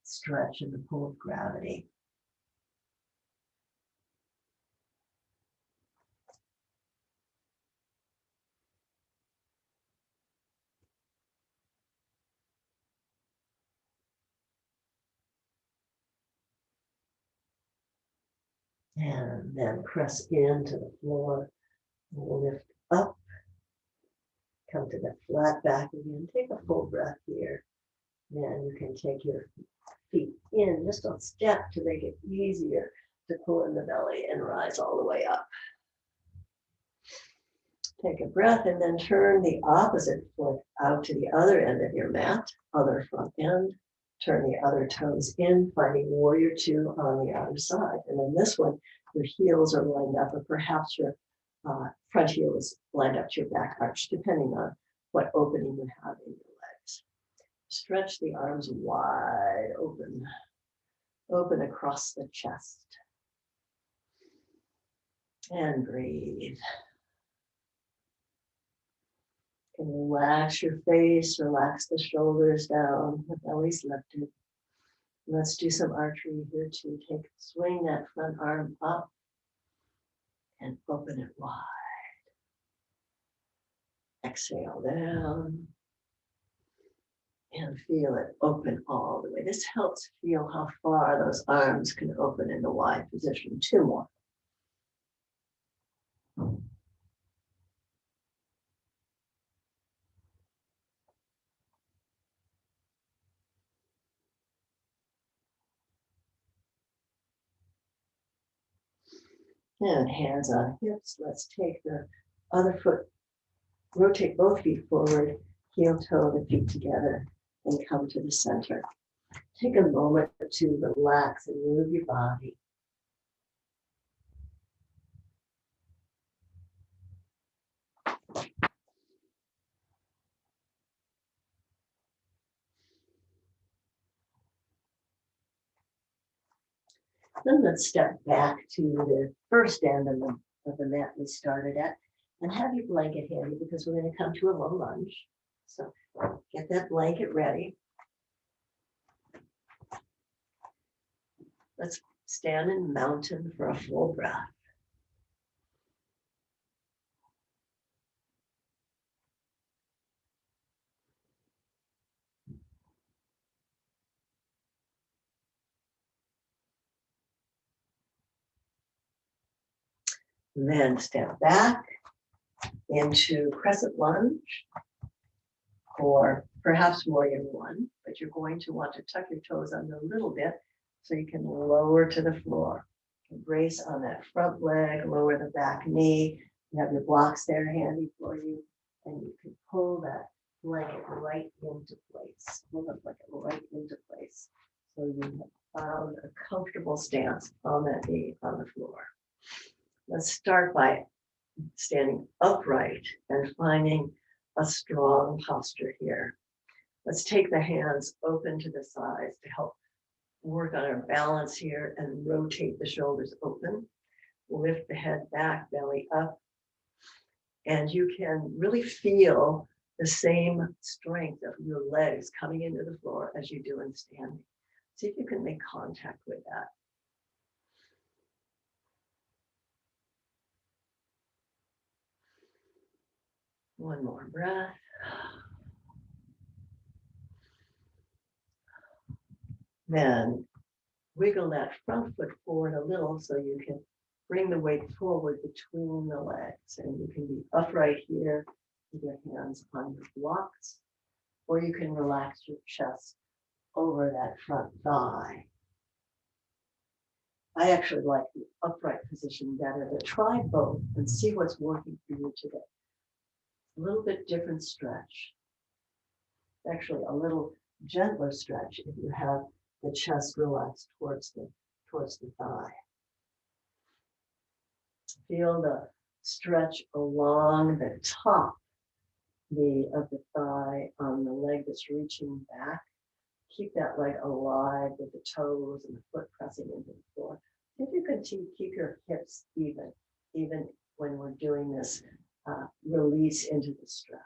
stretch and the pull of gravity. And then press into the floor. Lift up. Come to the flat back again. Take a full breath here. Then you can take your feet in just a step to make it easier to pull in the belly and rise all the way up. Take a breath and then turn the opposite foot out to the other end of your mat, other front end. Turn the other toes in, finding warrior 2 on the other side. And then this one, your heels are lined up, or perhaps your front heel is lined up to your back arch, depending on what opening you have in your legs. Stretch the arms wide open, open across the chest. And breathe. And relax your face, relax the shoulders down, the belly's lifted. Let's do some archery here too. Swing that front arm up and open it wide. Exhale down and feel it open all the way. This helps feel how far those arms can open in the wide position. 2 more. And hands on hips. Let's take the other foot, rotate both feet forward, heel toe the feet together, and come to the center. Take a moment to relax and move your body. Then let's step back to the first end of the mat we started at and have your blanket handy because we're going to come to a low lunge. So get that blanket ready. Let's stand in mountain for a full breath. Then step back into crescent lunge, or perhaps warrior one, but you're going to want to tuck your toes under a little bit so you can lower to the floor. Brace on that front leg, lower the back knee. You have your blocks there handy for you, and you can pull that blanket right into place. Pull the blanket right into place. So you have found a comfortable stance on that knee on the floor. Let's start by standing upright and finding a strong posture here. Let's take the hands open to the sides to help work on our balance here and rotate the shoulders open. Lift the head back, belly up. And you can really feel the same strength of your legs coming into the floor as you do in standing. See if you can make contact with that. One more breath. Then wiggle that front foot forward a little so you can bring the weight forward between the legs. And you can be upright here with your hands on your blocks, or you can relax your chest over that front thigh. I actually like the upright position better, but try both and see what's working for you today. A little bit different stretch. Actually, a little gentler stretch if you have the chest relaxed towards the thigh. Feel the stretch along the top of the thigh on the leg that's reaching back. Keep that leg alive with the toes and the foot pressing into the floor. See if you can keep your hips even when we're doing this release into the stretch.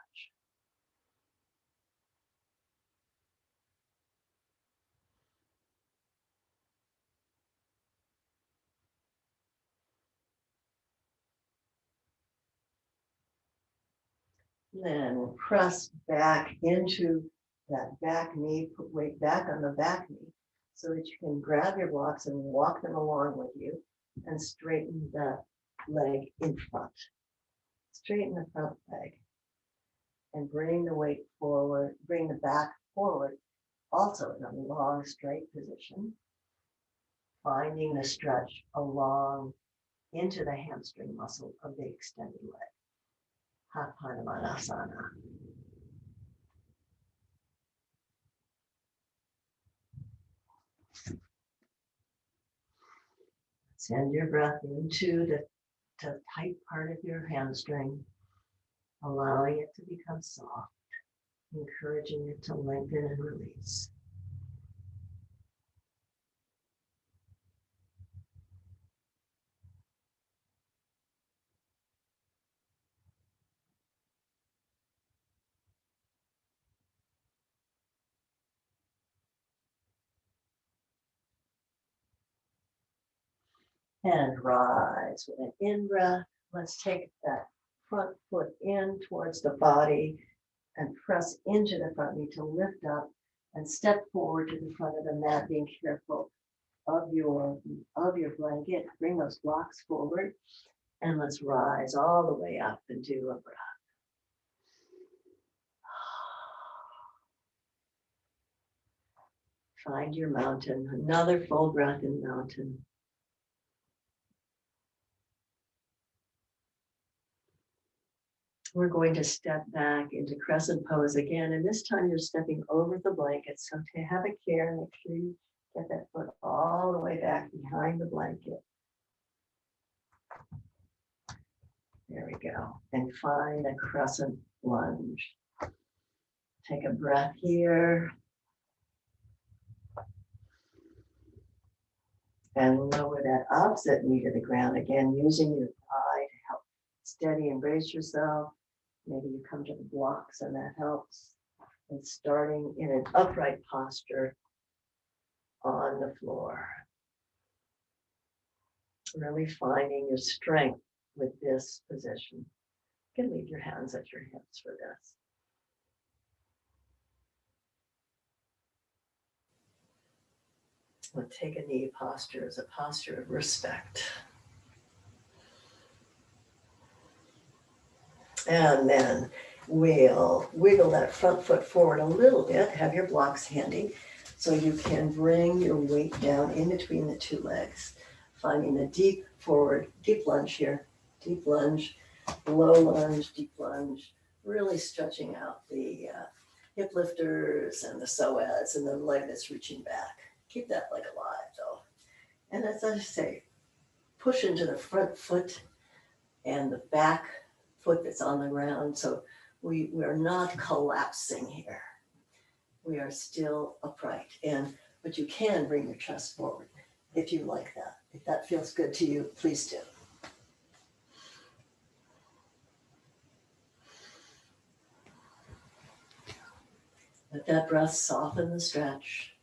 Then we'll press back into that back knee, put weight back on the back knee so that you can grab your blocks and walk them along with you and straighten the leg in front. Straighten the front leg and bring the weight forward, bring the back forward, also in a long straight position, finding the stretch along into the hamstring muscle of the extended leg. Hapamanasana. Send your breath into the tight part of your hamstring, allowing it to become soft, encouraging it to lengthen and release. And rise with an in-breath. Let's take that front foot in towards the body and press into the front knee to lift up and step forward to the front of the mat, being careful of your blanket. Bring those blocks forward and let's rise all the way up and do a breath. Find your mountain, another full breath in mountain. We're going to step back into crescent pose again, and this time you're stepping over the blanket. So to have a care, make sure you get that foot all the way back behind the blanket. There we go. And find a crescent lunge. Take a breath here. And lower that opposite knee to the ground. Again, using your thigh to help steady and brace yourself. Maybe you come to the blocks and that helps. And starting in an upright posture on the floor. Really finding your strength with this position. You can leave your hands at your hips for this. We'll take a knee posture as a posture of respect. And then we'll wiggle that front foot forward a little bit, have your blocks handy, so you can bring your weight down in between the two legs, finding a deep forward, deep lunge here, deep lunge, low lunge, deep lunge, really stretching out the hip lifters and the psoas and the leg that's reaching back. Keep that leg alive though. And as I say, push into the front foot and the back foot that's on the ground. So we are not collapsing here. We are still upright. But you can bring your chest forward if you like that. If that feels good to you, please do. Let that breath soften the stretch.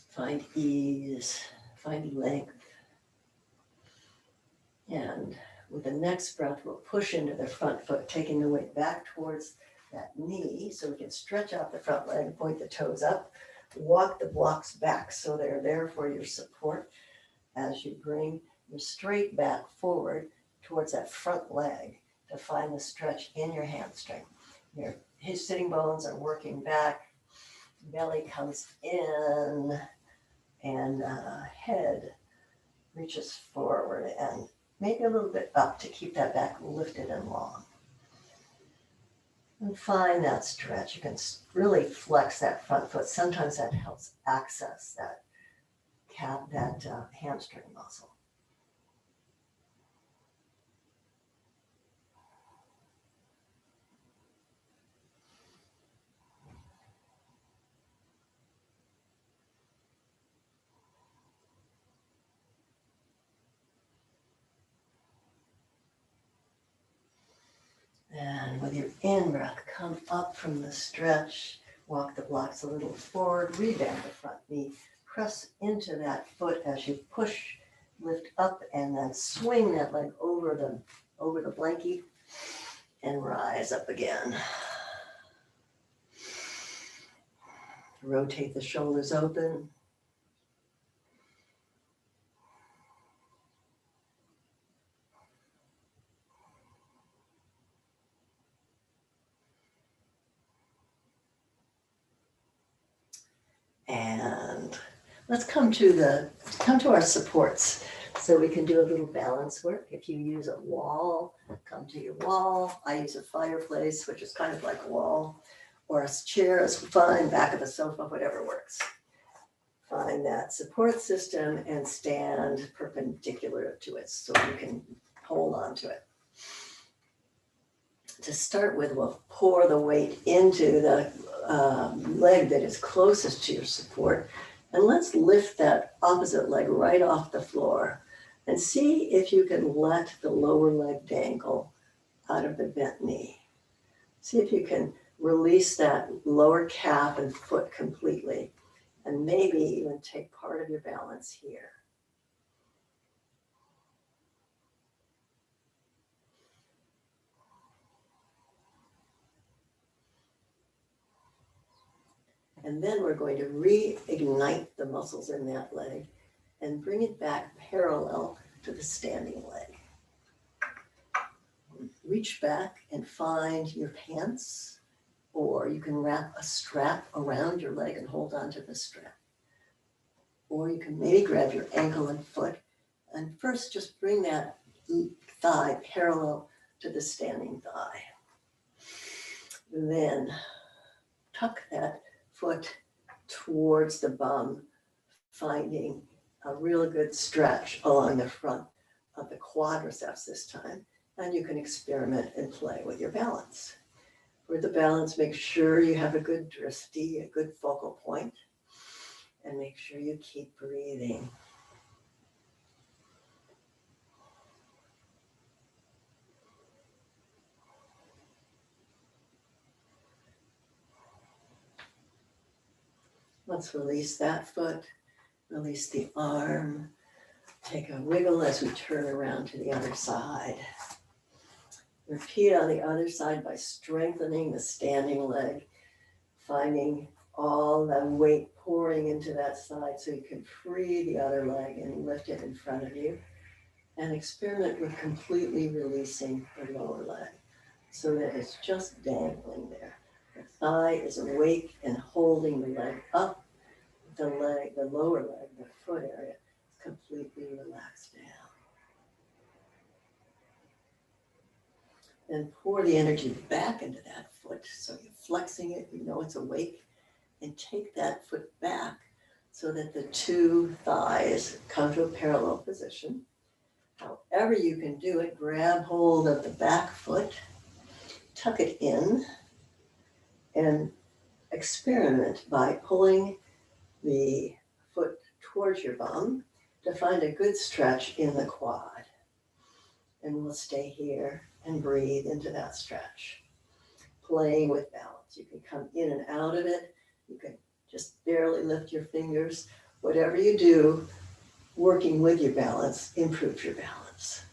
Find ease, find length. And with the next breath, we'll push into the front foot, taking the weight back towards that knee so we can stretch out the front leg and point the toes up. Walk the blocks back so they're there for your support as you bring your straight back forward towards that front leg to find the stretch in your hamstring. Your sitting bones are working back, belly comes in, and head reaches forward and maybe a little bit up to keep that back lifted and long. And find that stretch. You can really flex that front foot. Sometimes that helps access that hamstring muscle. And with your in-breath, come up from the stretch, walk the blocks a little forward, rebend the front knee, press into that foot as you push, lift up, and then swing that leg over the blankie and rise up again. Rotate the shoulders open. And let's come to our supports so we can do a little balance work. If you use a wall, come to your wall. I use a fireplace, which is kind of like a wall, or a chair is fine, back of a sofa, whatever works. Find that support system and stand perpendicular to it so you can hold on to it. To start with, we'll pour the weight into the leg that is closest to your support. And let's lift that opposite leg right off the floor and see if you can let the lower leg dangle out of the bent knee. See if you can release that lower calf and foot completely, and maybe even take part of your balance here. And then we're going to reignite the muscles in that leg and bring it back parallel to the standing leg. Reach back and find your pants, or you can wrap a strap around your leg and hold on to the strap. Or you can maybe grab your ankle and foot and first just bring that thigh parallel to the standing thigh. Then tuck that foot towards the bum, finding a real good stretch along the front of the quadriceps this time. And you can experiment and play with your balance. For the balance, make sure you have a good drishti, a good focal point, and make sure you keep breathing. Let's release that foot, release the arm, take a wiggle as we turn around to the other side. Repeat on the other side by strengthening the standing leg, finding all the weight pouring into that side so you can free the other leg and lift it in front of you. and experiment with completely releasing the lower leg so that it's just dangling there. The thigh is awake and holding the leg up. The lower leg, the foot area, is completely relaxed down. And pour the energy back into that foot. So you're flexing it, you know it's awake, and take that foot back so that the two thighs come to a parallel position. However you can do it, grab hold of the back foot, tuck it in, and experiment by pulling the foot towards your bum to find a good stretch in the quad. And we'll stay here and breathe into that stretch. Playing with balance. You can come in and out of it. You can just barely lift your fingers. Whatever you do, working with your balance improves your balance.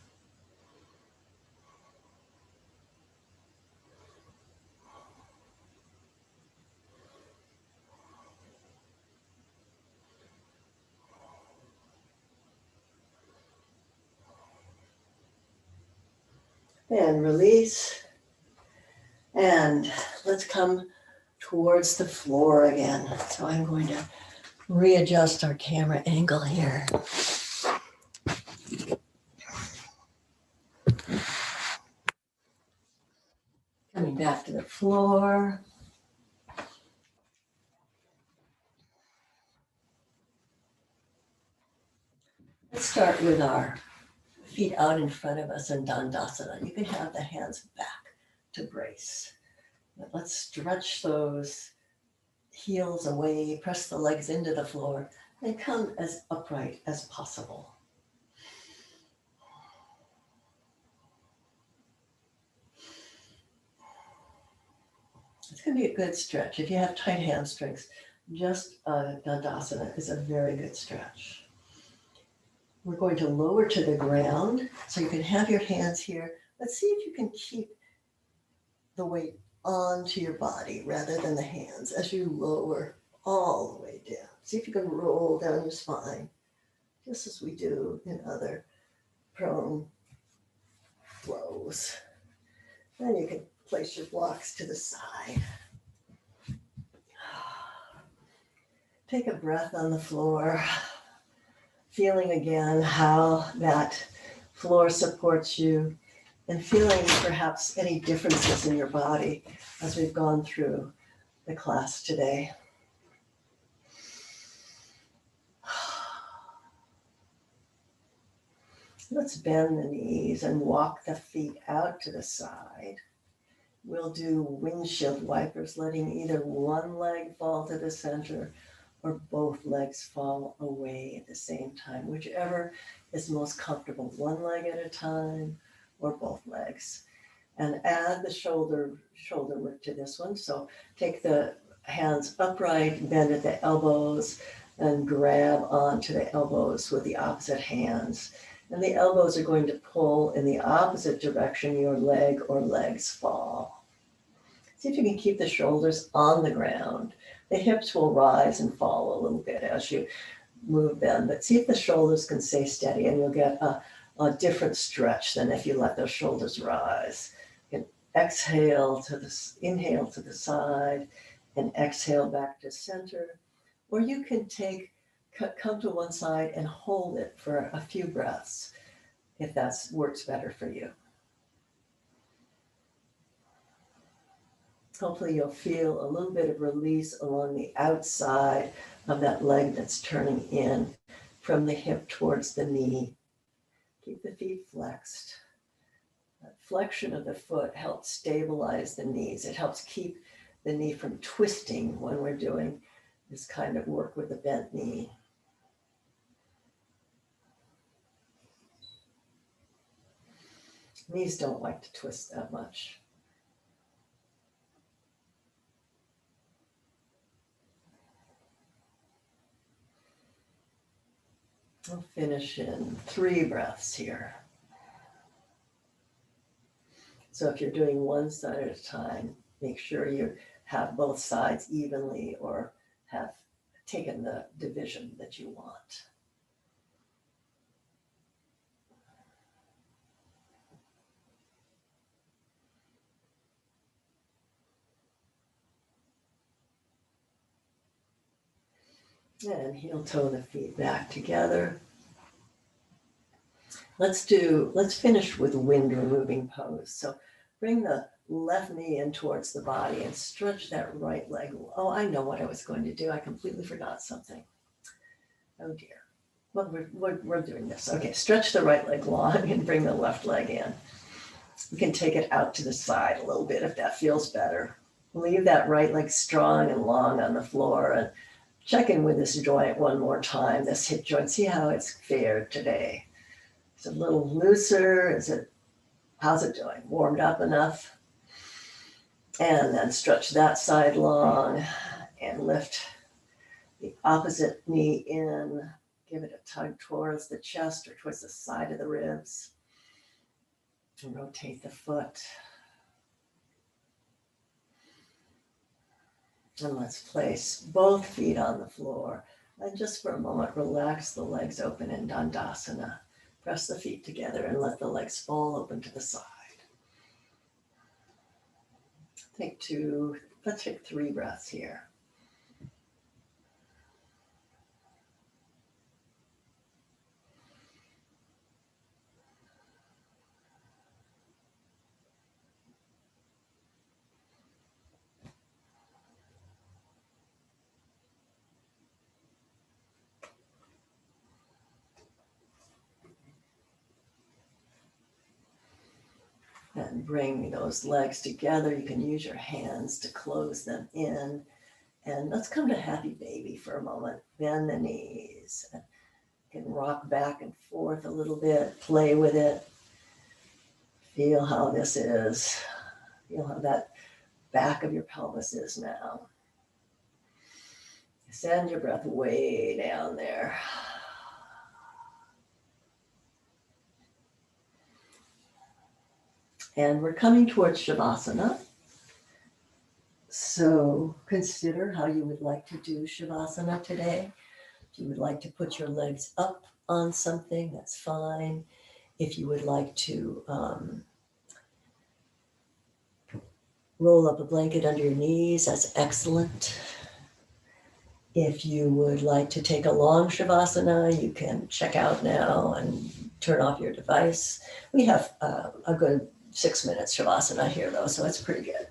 And release. And let's come towards the floor again. So I'm going to readjust our camera angle here. Coming back to the floor. Let's start with our feet out in front of us in Dandasana. You can have the hands back to brace. But let's stretch those heels away, press the legs into the floor, and come as upright as possible. It's going to be a good stretch. If you have tight hamstrings, just Dandasana is a very good stretch. We're going to lower to the ground, so you can have your hands here. Let's see if you can keep the weight onto your body rather than the hands as you lower all the way down. See if you can roll down your spine, just as we do in other prone flows. Then you can place your blocks to the side. Take a breath on the floor, feeling again how that floor supports you and feeling perhaps any differences in your body as we've gone through the class today. Let's bend the knees and walk the feet out to the side. We'll do windshield wipers, letting either one leg fall to the center or both legs fall away at the same time, whichever is most comfortable, one leg at a time or both legs. And add the shoulder work to this one. So take the hands upright, bend at the elbows, and grab onto the elbows with the opposite hands. And the elbows are going to pull in the opposite direction your leg or legs fall. See if you can keep the shoulders on the ground. The hips will rise and fall a little bit as you move them, but see if the shoulders can stay steady, and you'll get a different stretch than if you let those shoulders rise. You can exhale to the, inhale to the side and exhale back to center, or you can come to one side and hold it for a few breaths if that works better for you. Hopefully you'll feel a little bit of release along the outside of that leg that's turning in from the hip towards the knee. Keep the feet flexed. That flexion of the foot helps stabilize the knees. It helps keep the knee from twisting when we're doing this kind of work with the bent knee. Knees don't like to twist that much. We'll finish in 3 breaths here. So if you're doing one side at a time, make sure you have both sides evenly or have taken the division that you want. And heel toe the feet back together. Let's finish with wind removing pose. So bring the left knee in towards the body and stretch that right leg. Oh, I know what I was going to do. I completely forgot something. Oh dear. Well, we're doing this. Okay, stretch the right leg long and bring the left leg in. You can take it out to the side a little bit if that feels better. Leave that right leg strong and long on the floor and check in with this joint one more time, this hip joint. See how it's fared today. Is it a little looser? How's it doing? Warmed up enough? And then stretch that side long and lift the opposite knee in. Give it a tug towards the chest or towards the side of the ribs. And rotate the foot. And let's place both feet on the floor. And just for a moment, relax the legs open in Dandasana. Press the feet together and let the legs fall open to the side. Let's take 3 breaths here. And bring those legs together. You can use your hands to close them in. And let's come to happy baby for a moment. Bend the knees. You can rock back and forth a little bit, play with it. Feel how this is. Feel how that back of your pelvis is now. Send your breath way down there. And we're coming towards Shavasana. So consider how you would like to do Shavasana today. If you would like to put your legs up on something, that's fine. If you would like to roll up a blanket under your knees, that's excellent. If you would like to take a long Shavasana, you can check out now and turn off your device. We have a good 6 minutes Shavasana here though, so it's pretty good.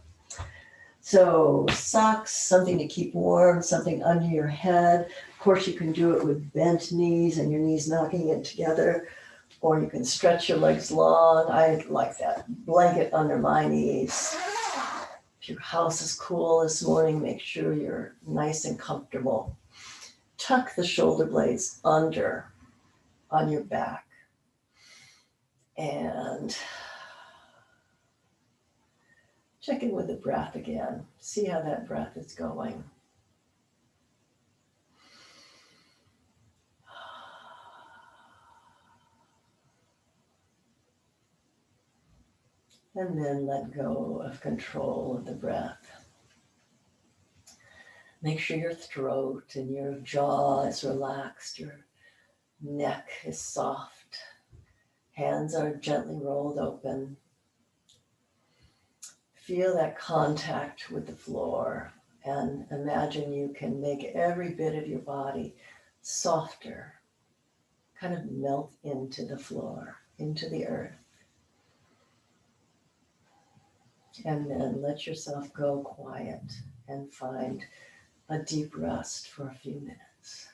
So socks, something to keep warm, something under your head. Of course, you can do it with bent knees and your knees knocking in together, or you can stretch your legs long. I like that blanket under my knees. If your house is cool this morning, make sure you're nice and comfortable. Tuck the shoulder blades under on your back. And check in with the breath again. See how that breath is going. And then let go of control of the breath. Make sure your throat and your jaw is relaxed, your neck is soft, hands are gently rolled open. Feel that contact with the floor and imagine you can make every bit of your body softer, kind of melt into the floor, into the earth. And then let yourself go quiet and find a deep rest for a few minutes.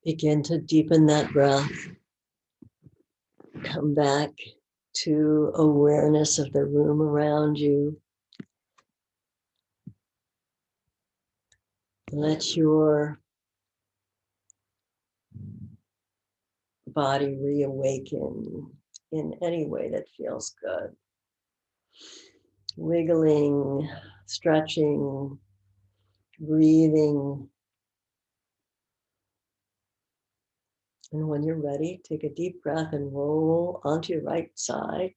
Begin to deepen that breath. Come back to awareness of the room around you. Let your body reawaken in any way that feels good. Wiggling, stretching, breathing. And when you're ready, take a deep breath and roll onto your right side.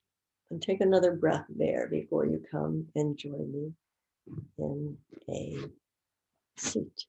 And take another breath there before you come and join me in a seat.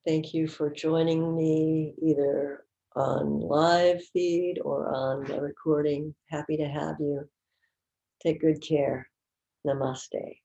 Thank you for joining me either on live feed or on the recording. Happy to have you. Take good care. Namaste.